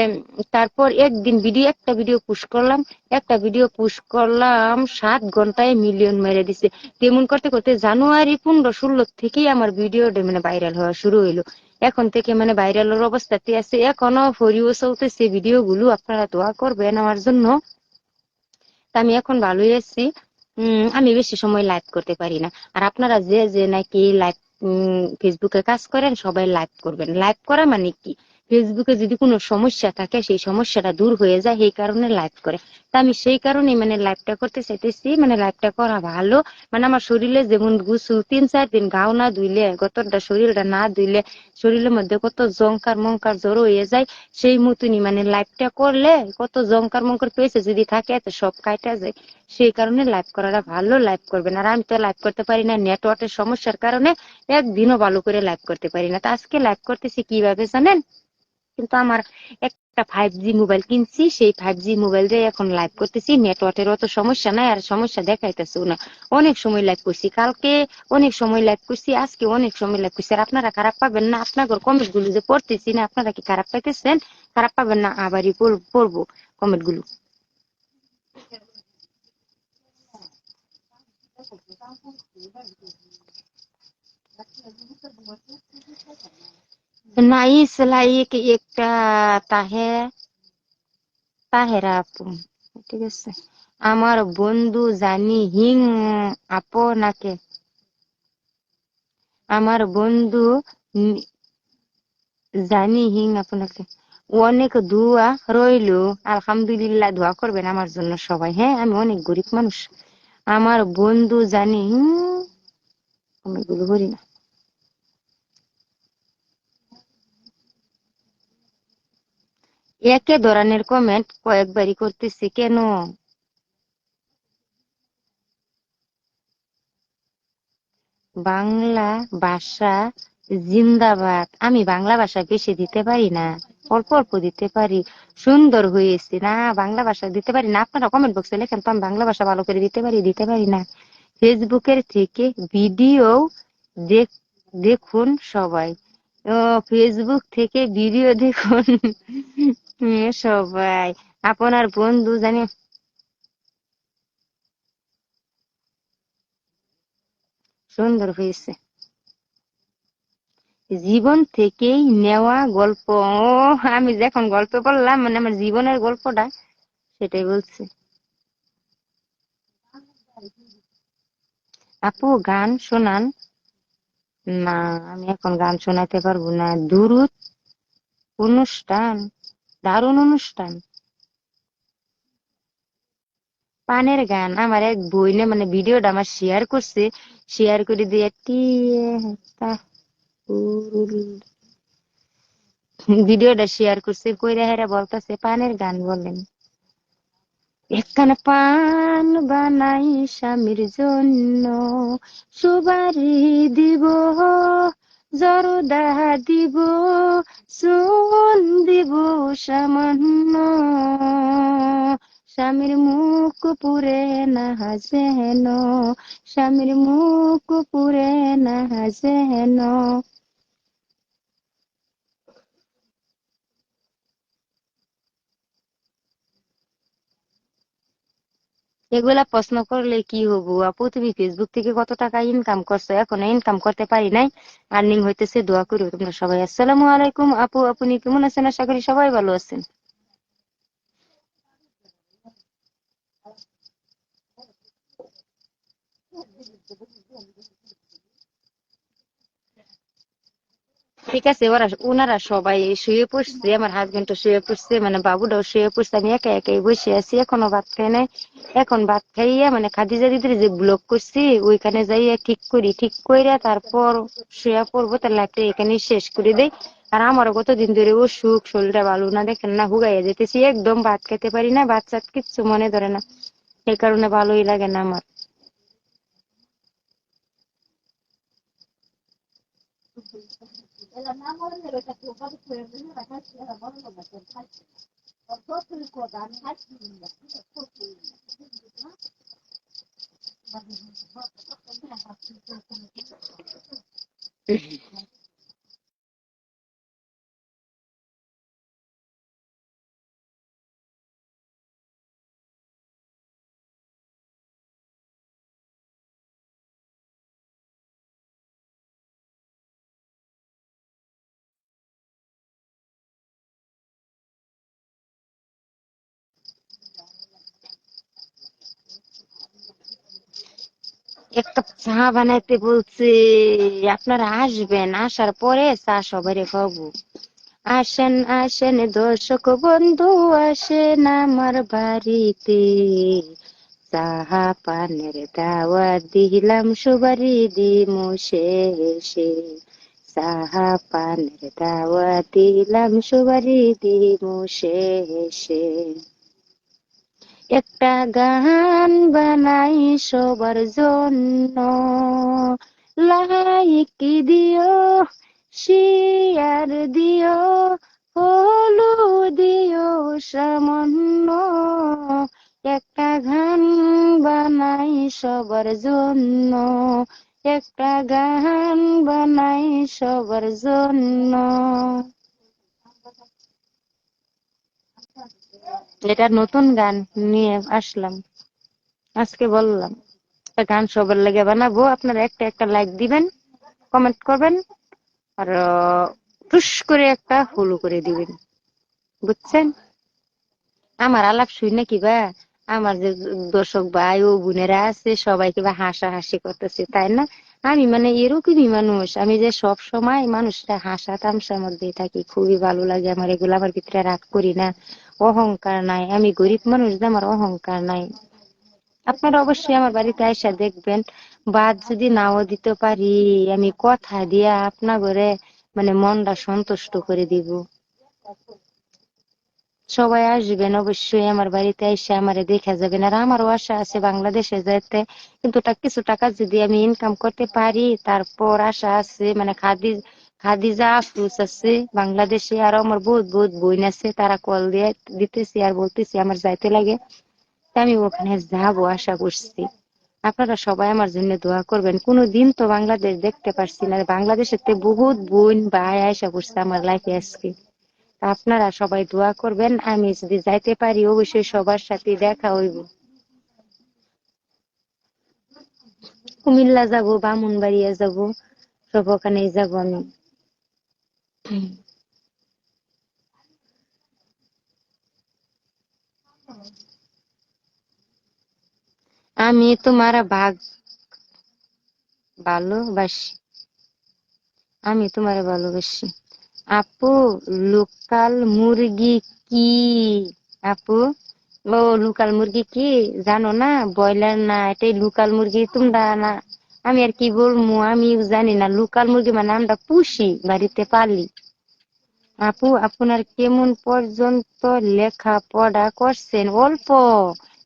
তারপর একদিন একটা ভিডিও পুশ করলাম, 7 ঘন্টায় মিলিয়ন মেরে দিছে। তেমন করতে করতে জানুয়ারি 15-16 থেকেই আমার ভিডিও মানে ভাইরাল হওয়া শুরু হইলো। এখন থেকে মানে ভাইরালের অবস্থাতে আছে, এখনো ফরিও চলতেছে ভিডিও গুলো। আপনারা দোয়া করবেন আমার জন্য। তা আমি এখন ভালোই আছি। আমি বেশি সময় লাইভ করতে পারি না। আর আপনারা যে যে নাকি লাইভ ফেসবুকে কাজ করেন সবাই লাইভ করবেন। লাইভ করা মানে কি, ফেসবুকে যদি কোনো সমস্যা থাকে সেই সমস্যাটা দূর হয়ে যায়, সেই কারণে লাইভ করে। তা আমি সেই কারণে মানে লাইভটা করতে চাইতেছি, মানে লাইভটা করা ভালো। মানে আমার শরীরে যেমন গুছু 3-4 দিন গাও না ধুইলে, গতরটা শরীরটা না ধুইলে শরীরের মধ্যে কত জংকার মঙ্কার জড়ো হয়ে যায়, সেই মতনই মানে লাইভটা করলে কত জংকার মঙ্কার পেয়েছে যদি থাকে তো সব কাটা যায়। সেই কারণে লাইভ করাটা ভালো, লাইভ করবেন। আর আমি তো লাইভ করতে পারি না, নেটওয়ার্কের সমস্যার কারণে একদিনও ভালো করে লাইভ করতে পারি না। তো আজকে লাইভ করতেছি কিভাবে জানেন? কিন্তু আমার একটা 5G মোবাইল কিনছি, সেই 5G মোবাইল দিয়ে এখন লাইভ করতেছি। নেটওয়ার্কের অত সমস্যা নাই, আর সমস্যা দেখাইতেছে না। অনেক সময় লাইভ করছি, কালকে অনেক সময় লাইভ করছি, আজকে অনেক সময় লাইভ করছি। আর আপনারা খারাপ পাবেন না, আপনাদের কমেন্ট গুলো যে পড়তেছি না, আপনারা কি খারাপ পাইতেছেন? খারাপ পাবেন না, আবারই পড়বো কমেন্ট গুলো। নাইস লাইক একটা তাহে তাহেরা আপু, ঠিক আছে। আমার বন্ধু জানি হিং আপনাকে, আমার বন্ধু নি- জানি হিং আপনাকে অনেক দোয়া রইলো। আলহামদুলিল্লাহ, দোয়া করবেন আমার জন্য সবাই। হ্যাঁ, আমি অনেক গরিব মানুষ। আমার বন্ধু জানি আমি এগুলো করি না। একে ধরনের কমেন্ট কয়েকবারই করতেছি কেন? বাংলা ভাষা জিন্দাবাদ। আমি বাংলা ভাষা বেশি দিতে পারি না, অল্প অল্প দিতে পারি। সুন্দর হয়েছে না, বাংলা ভাষা দিতে পারি না। আপনারা কমেন্ট বক্সে লেখেন তো আমি বাংলা ভাষা ভালো করে দিতে পারি না। ফেসবুকের থেকে ভিডিও দেখুন সবাই। ও, ফেসবুক থেকে ভিডিও দেখুন সবাই। আপনার বন্ধু জানি সুন্দর হয়েছে। জীবন থেকেই নেওয়া গল্প। ও, আমি যখন গল্প বললাম মানে আমার জীবনের গল্পটা, সেটাই বলছি। আপু গান শোনান না? আমি এখন গান শোনাতে পারবো না। দুরুদ অনুষ্ঠান, দারুণ অনুষ্ঠান। পানের গান আমার এক বইনে মানে ভিডিওটা আমার শেয়ার করছে, শেয়ার করে দিয়ে ভিডিওটা শেয়ার করছে, কইরা হেরা বলতেছে পানের গান বলেন। একখানা পান বানাই স্বামীর জন্য, সুবারি দিব, জরদা দিব, চুন দিব সামান্য, স্বামীর মুখ পুরে না যেন, স্বামীর মুখ পুরে না যেন। এগুলা প্রশ্ন করলে কি হবো আপু? তুমি ফেসবুক থেকে কত টাকা ইনকাম করছো? এখনো ইনকাম করতে পারি নাই, আর্নিং হইতেছে। দোয়া করি তোমরা সবাই। আসসালামু আলাইকুম আপু, আপনি কেমন আছেন? আশা করি সবাই ভালো আছেন। ঠিক আছে, ওনারা সবাই শুয়ে পড়ছে, আমার হাজবেন্ডও শুয়ে পড়ছে, মানে বাবুটাও শুয়ে পড়ছে। আমি একা একাই বসে আছি, এখনো ভাত খাই নাই। এখন ভাত খাইয়া মানে খাদিজা দিদির যে ব্লগ করছি ওইখানে যাইয়া ঠিক করি, ঠিক কইরা তারপর শুয়ে পড়বো। তার লাইফটা এখানে শেষ করে দেই। আর আমারও কতদিন ধরে অসুখ, শরীরটা ভালো না, দেখেন না, হুগাইয়া যেতেছি একদম। ভাত খেতে পারি না, ভাত চাত কিচ্ছু মনে ধরে না। এই কারণে ভালোই লাগে না আমার। এক কাপ চা বানাইতে বলছে, আপনারা আসবেন, আসার পরে চা সবারই খাবো। আসেন আসেন দর্শক বন্ধু, আসেন আমার বাড়িতে, চাহা পানের দাওয়াত দিলাম সবারই দিমু শেষে, চাহা পানের দাওয়াত দিলাম সবারই দিমু শেষে। একটা গান বানাই সবার জন্য, লাইক দিও, শেয়ার দিও, ফলো দিও সামান্য। একটা গান বানাই সবার জন্য, একটা গান বানাই সবার জন্য। এটা নতুন গান নিয়ে আসলাম, আজকে বললাম একটা গান সবার লেগে বানাবো। আপনারা একটা একটা লাইক দিবেন, কমেন্ট করবেন, আর টুস করে একটা ফলো করে দিবেন, বুঝছেন? আমার আলাপ শুই না কিবা আমার যে দর্শক ভাই ও বোনেরা আছে সবাই কিবা হাসাহাসি করতেছে, তাই না? আমি মানে এরকমই মানুষ, আমি যে সব সময় মানুষটা হাসা তামসার মধ্যে থাকি, খুবই ভালো লাগে আমার এগুলো, আমার ভিতরে রাগ করি না, অহংকার নাই, আমি গরিব মানুষ যে আমার অহংকার নাই। আপনারা অবশ্যই আমার বাড়িতে আইসা দেখবেন, বাদ যদি নাও দিতে পারি আমি কথা দিয়া আপনা করে মানে মনটা সন্তুষ্ট করে দিব। সবাই আসবেন অবশ্যই আমার বাড়িতে এসে আমারে দেখা যাবেন। আর আমারও আশা আছে বাংলাদেশে যেতে, কিন্তু কিছু টাকা যদি আমি ইনকাম করতে পারি তারপর আশা আছে মানে খাদিজা আফরোজ আছে বাংলাদেশে, আর আমার বহুত বহুত বোন আছে, তারা কল দিয়ে দিতেছি আর বলতেছি আমার যাইতে লাগে, তা আমি ওখানে যাবো আশা করছি। আপনারা সবাই আমার জন্য দোয়া করবেন। কোনোদিন তো বাংলাদেশ দেখতে পারছি না, বাংলাদেশের তে বহুত বোন ভাই আশা করছে আমার লাইফে আজকে। আপনারা সবাই দোয়া করবেন, আমি যদি যাইতে পারি অবশ্যই সবার সাথে দেখা হইব। কুমিল্লা যাব, ব্রাহ্মণবাড়িয়া যাব, সব ওখানেই যাব আমি। আমি তোমার ভাগ ভালোবাসি, আমি তোমার ভালোবাসি। আপু, লোকাল মুরগি কি? আপু, ও লোকাল মুরগি কি জানো না? ব্রয়লার না, এটাই লোকাল মুরগি, তোমরা না। আমি আর কি বলবো, আমি জানি না। লোকাল মুরগি মানে আমরা পুষি, বাড়িতে পালি। আপু, আপনার কেমন পর্যন্ত লেখাপড়া করছেন? অল্প,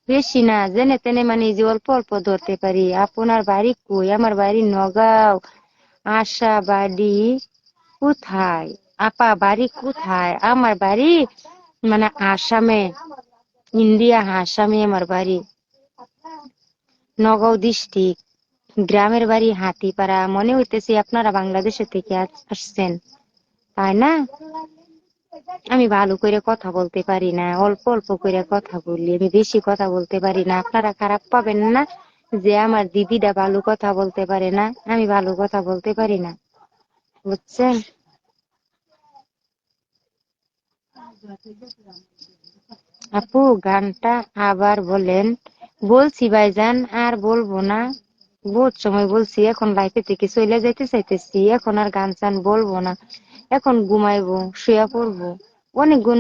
বেশি না, জেনে তেনে মানে যে অল্প অল্প ধরতে পারি। আপনার বাড়ি কই? আমার বাড়ি নগাঁও। আশা বাড়ি কোথায়? আপা বাড়ি কোথায়? আমার বাড়ি মানে আসামে, ইন্ডিয়া আসামে আমার বাড়ি, নগাঁও ডিস্ট্রিক্ট। গ্রামের বাড়ি হাতিপাড়া। মনে হইতেছে আপনারা বাংলাদেশে থেকে আসছেন, তাই না? আমি ভালো করে কথা বলতে পারি না, অল্প অল্প করে কথা বলি, আমি বেশি কথা বলতে পারি না। আপনারা খারাপ পাবেন না যে আমার দিদিটা ভালো কথা বলতে পারে না, আমি ভালো কথা বলতে পারি না, বুঝছেন? আপু, গানটা আবার বলেন। বলছি ভাইজান, আর বলবো না, বহুত সময় বলছি, এখন লাইফে থেকে চলে যাইতে চাইতেছি, এখন আর গান চান বলবো না, এখন ঘুমাইবো, শুয়ে পড়বো। অনেকজন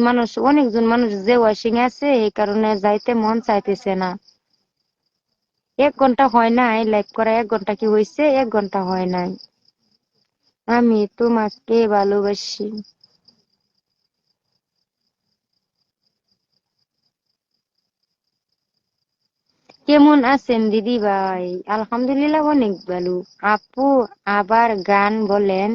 মানুষ যে ওয়াশিং আছে এই কারণে যাইতে মন চাইতেছে না। 1 ঘন্টা হয় নাই লাইভ করা, 1 ঘন্টা কি হয়েছে? 1 ঘন্টা হয় নাই। আমি তোমাকে ভালোবাসি। কেমন আছেন দিদি ভাই? আলহামদুলিল্লাহ অনেক ভালো। আপু, আবার গান বলেন।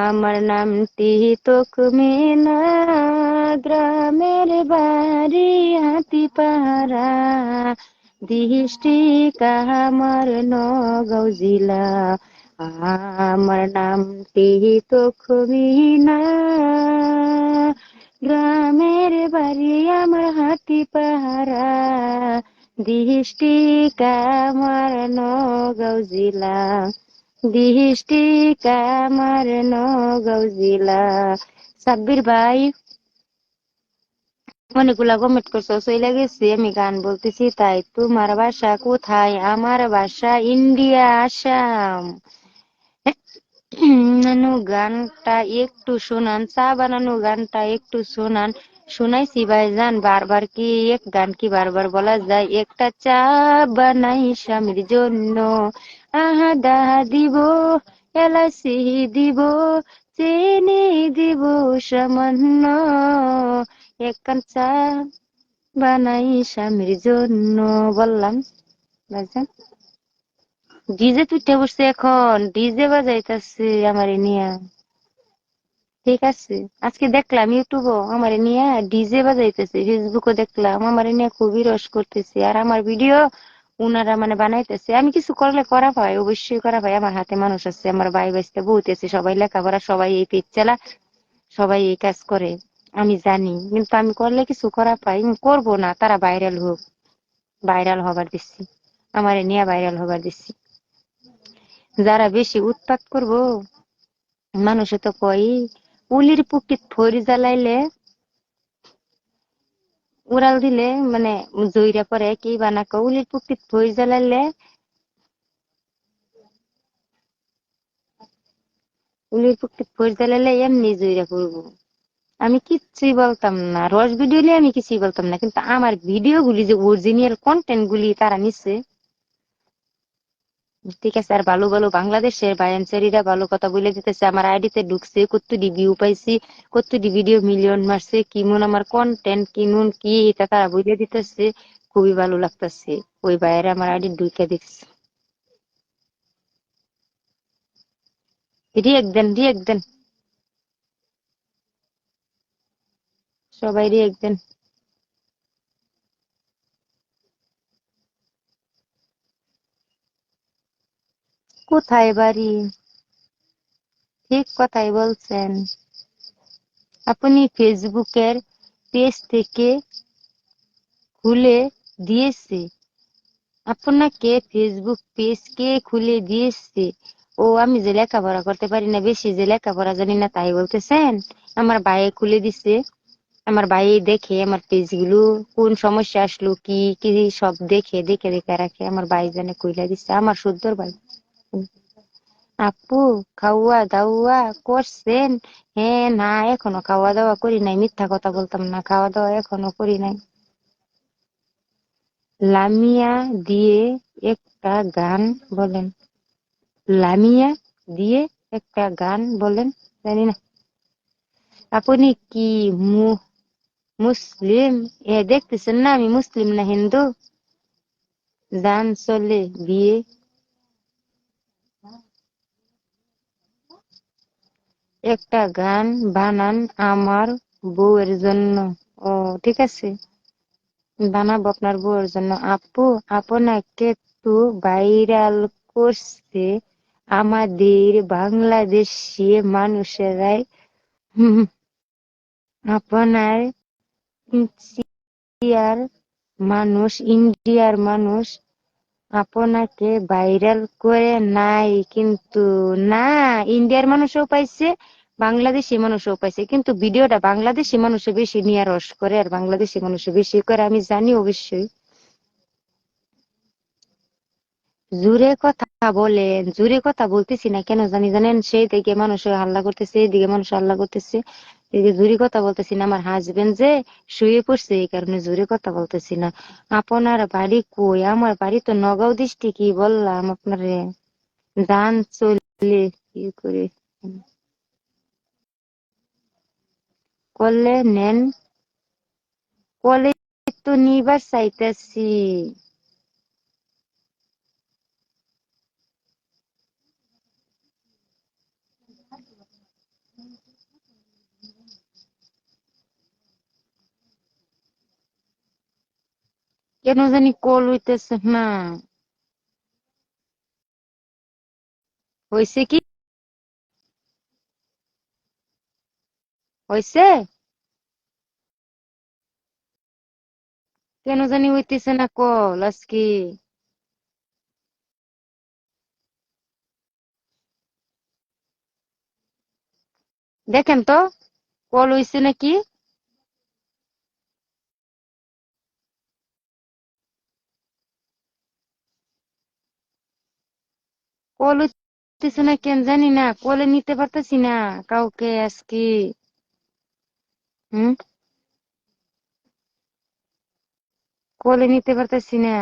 আমার নামটি তকমিনা, গ্রামের বাড়ি হাতিপাড়া, ডিস্ট্রিক্ট আমার নগাঁও জেলা। আমার নামটি তকমিনা, গ্রামের বাড়ি আমার হাতিপাড়া, ডিস্ট্রিক্ট আমার নগাঁও জেলা, ডিস্ট্রিক্ট আমার নগাঁও জেলা। সাব্বির ভাই, অনেকগুলা কমেন্ট করছো, চলে গেছি, আমি গান বলতেছি তাই। তোমার বাসা কোথায়? আমার বাসা ইন্ডিয়া, আসাম। নানু, গানটা একটু শোনান, চা বানানো গানটা একটু শোনান। শোনাইছি ভাইজান, বারবার কি এক গান কি বারবার বলা যায়? একটা চা বানাই স্বামীর জন্য, আদা দিব, এলাচি দিব, চিনি দিব সামান্য, এক কাপ চা বানাই স্বামীর জন্য। বললাম ভাইজান, ডিজে তুইটা বসছে, এখন ডিজে বাজাইতাছে আমারে নিয়া। ঠিক আছে, আজকে দেখলাম ইউটিউবও আমারে নিয়ে ডিজে বাজাইতেছে, ফেসবুকও দেখলাম আমারে নিয়ে খুবই রস করতেছে, আর আমার ভিডিও উনারা মানে বানাইতেছে। আমি কিছু করলে করা পাই, অবশ্যই করা পাই, আমার হাতে মানুষ আছে, আমার ভাই বাঁচতে বহুত আছে, সবাই লেখাপড়া, সবাই এই পেজ চালা, সবাই এই কাজ করে। আমি জানি, কিন্তু আমি করলে কিছু করা পাই, আমি করবো না। তারা ভাইরাল হোক, ভাইরাল হবার দিচ্ছি, আমারে নিয়ে ভাইরাল হবার দিচ্ছি। যারা বেশি উৎপাত করবো, মানুষে তো কই উলির পুকিত ফরি জ্বালাইলে উড়াল দিলে মানে জইরা পরে কি বানা উলির পুকিত ফরি জ্বালাইলে উলির পুকিত ফরি জ্বালাইলে এমনি জইরা পড়বো। আমি কিচ্ছুই বলতাম না, রস ভিডিও নিয়ে আমি কিছুই বলতাম না, কিন্তু আমার ভিডিও গুলি যে অরিজিনাল কন্টেন্ট গুলি তারা নিচ্ছে। ঠিক আছে, আর ভালো ভালো বাংলাদেশের বায়ানচারীরা ভালো কথা বলে দিতেছে, আমার আইডিতে ঢুকছে, কতটি ভিউ পাইছি, কতটি ভিডিও মিলিয়ন মারছে, কিমন আমার কন্টেন্ট কিনুন কি এটা তারা বলে দিতেছে। খুবই ভালো লাগতেছে, ওই ভাইয়েরা আমার আইডি ঢুকে দেখছে। রিয়েক্ট দেন, রিয়েক্ট দেন, সবাই রিয়েক্ট দেন। কোথায় বাড়ি? ঠিক কথাই বলছেন। আপনি ফেসবুকের পেজ থেকে খুলে দিয়েছে, আপনাকে ফেসবুক পেজ কে খুলে দিয়েছে? ও আমি যে লেখাপড়া করতে পারি না, বেশি যে লেখাপড়া জানি না তাই বলতেছেন? আমার ভাই খুলে দিছে, আমার ভাই দেখে আমার পেজ গুলো, কোন সমস্যা আসলো কি কি সব দেখে দেখে দেখে রাখে, আমার ভাই জানে খুলে দিচ্ছে, আমার সুন্দর ভাই। আপু, খাওয়া দাওয়া করছেন? হ্যাঁ, না এখনো খাওয়া দাওয়া করি নাই, মিথ্যা কথা বলতাম না, খাওয়া দাওয়া এখনো করি নাই। লামিয়া দিয়ে একটা গান বলেন, লামিয়া দিয়ে একটা গান বলেন। জানি না। আপনি কি মুসলিম? দেখতেছেন না আমি মুসলিম না হিন্দু? জান চলে বিয়ে, একটা গান বানান আমার বউয়ের জন্য। ও ঠিক আছে, বানাবো আপনার বউয়ের জন্য। আপু, আপনাকে তো ভাইরাল করছে আমাদের বাংলাদেশি মানুষেরাই। হুম, আপনার ইন্ডিয়ার মানুষ, ইন্ডিয়ার মানুষ আপনাকে ভাইরাল করে নাই কিন্তু। না, ইন্ডিয়ার মানুষও পাইছে, বাংলাদেশি মানুষও পাইছে, কিন্তু ভিডিওটা বাংলাদেশি মানুষে বেশি নিয়ে রস করে, আর বাংলাদেশি মানুষে বেশি করে আমি জানি অবশ্যই। জোরে কথা বলেন, জোরে কথা বলতেছি না কেন জানি জানেন? সেই দিকে মানুষ হাল্লা করতেছে, এইদিকে মানুষ হাল্লা করতেছে, এদিকে জোরে কথা বলতেছি না। আমার হাজবেন্ড যে শুয়ে পড়ছে, এই কারণে জোরে কথা বলতেছি না। আপনার বাড়ি কই? আমার বাড়ি তো নগাঁও ডিস্ট্রিক্ট, কি বললাম আপনারে। ধান চলে কি করে করলে নেন, কলে তো নিবার চাইতেছি। কেন জানি কল হইতেছে না। হয়েছে কি? হয়েছে? কেন জানি হইতেছে না কল আজকে। দেখেন তো কল হইছে নাকি। কল হইতেছে না কেন জানি না, কলে নিতে পারতেছি না কাউকে আজকে। হুম, কলে নিতে পারতেছি না।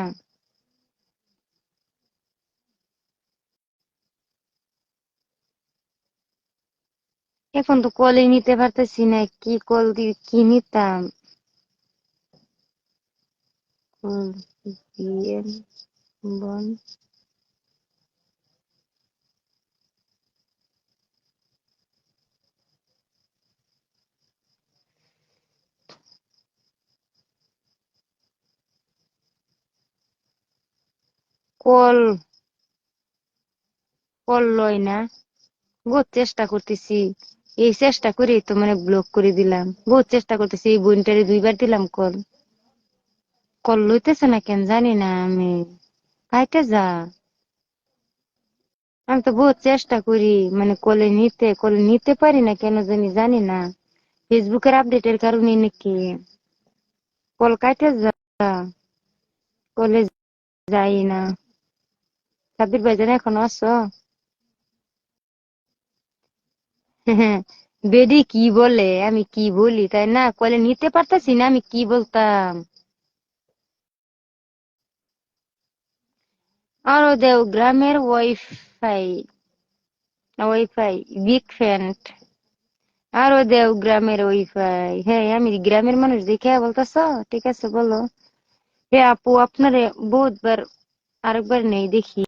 এখন তো কলে নিতে পারতেছি না, কি কল দিয়ে কি নিতাম? কল দিয়ে বল। কল, কল লয় না গো, চেষ্টা করতেছি, এই চেষ্টা করে তো মানে ব্লক করে দিলাম, বহুত চেষ্টা করতেছি, এই বোনটারে 2বার দিলাম কল, কল লইতেছে না কেন জানি না আমি, কাইতে যা। আমি তো বহুত চেষ্টা করি মানে কলে নিতে পারি না কেন জানি, জানি না ফেসবুকের আপডেটের কারণে নাকি কল কাইতে যা, কলে যাই না। সাবির ভাইজান এখন আসো? বেডি কি বলে আমি কি বলি তাই না, কলে নিতে পারতাছি না, আমি কি বলতাম। আরো দেও গ্রামের ওয়াইফাই, ওয়াইফাই বিগ ফ্যান। আরো দেও গ্রামের ওয়াইফাই, হ্যাঁ আমি গ্রামের মানুষ দেখে বলতেছ, ঠিক আছে বলো। হে আপু আপনারে বহুতবার, আরেকবার নেই দেখি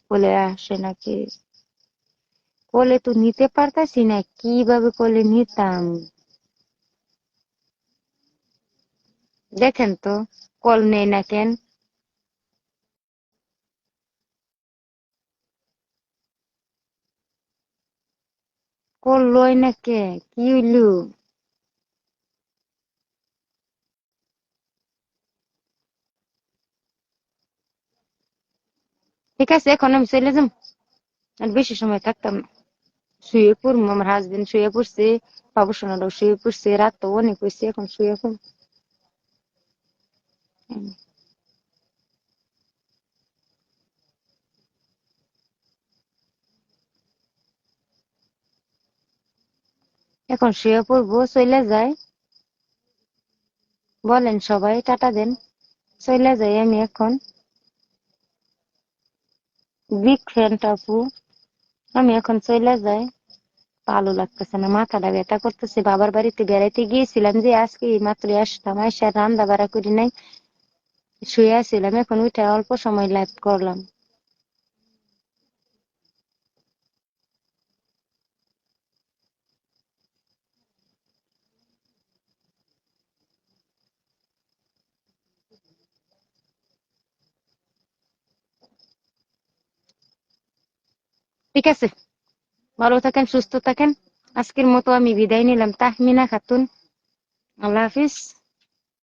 বলে আসে নাকি, কোলে তো নিতে পারতাছি না, কিভাবে কোলে নিতাম দেখেন তো, কল নেই না কেন, কল লয় না কে, কি হইলো। ঠিক আছে এখন আমি চলে যাম, আর বেশি সময় থাকতাম না, শুয়ে পড়বো, আমার হাজবেন্ড শুয়ে পড়ছে, বাবুসোনারাও শুয়ে পড়ছে, রাত তো অনেক হয়েছে, এখন শুয়ে পড়বো। এখন শুয়ে পড়বো, চলে যায়, বলেন সবাই টাটা দেন, চলে যাই আমি এখন, বিগ ফ্যান টাপু, আমি এখন চলে যাই, ভালো লাগতেছে না, মাথাটা ব্যথা করতেছে, বাবার বাড়িতে বেড়াইতে গিয়েছিলাম যে আজকে এই মাত্র আসলাম, আইসা রান্না বাড়া করি নাই, শুয়ে আসছিলাম, এখন উঠে অল্প সময় লাইভ করলাম। ঠিক আছে, ভালো থাকেন, সুস্থ থাকেন, আজকের মতো আমি বিদায় নিলাম, তাহমিনা খাতুন, আল্লাহ হাফিজ।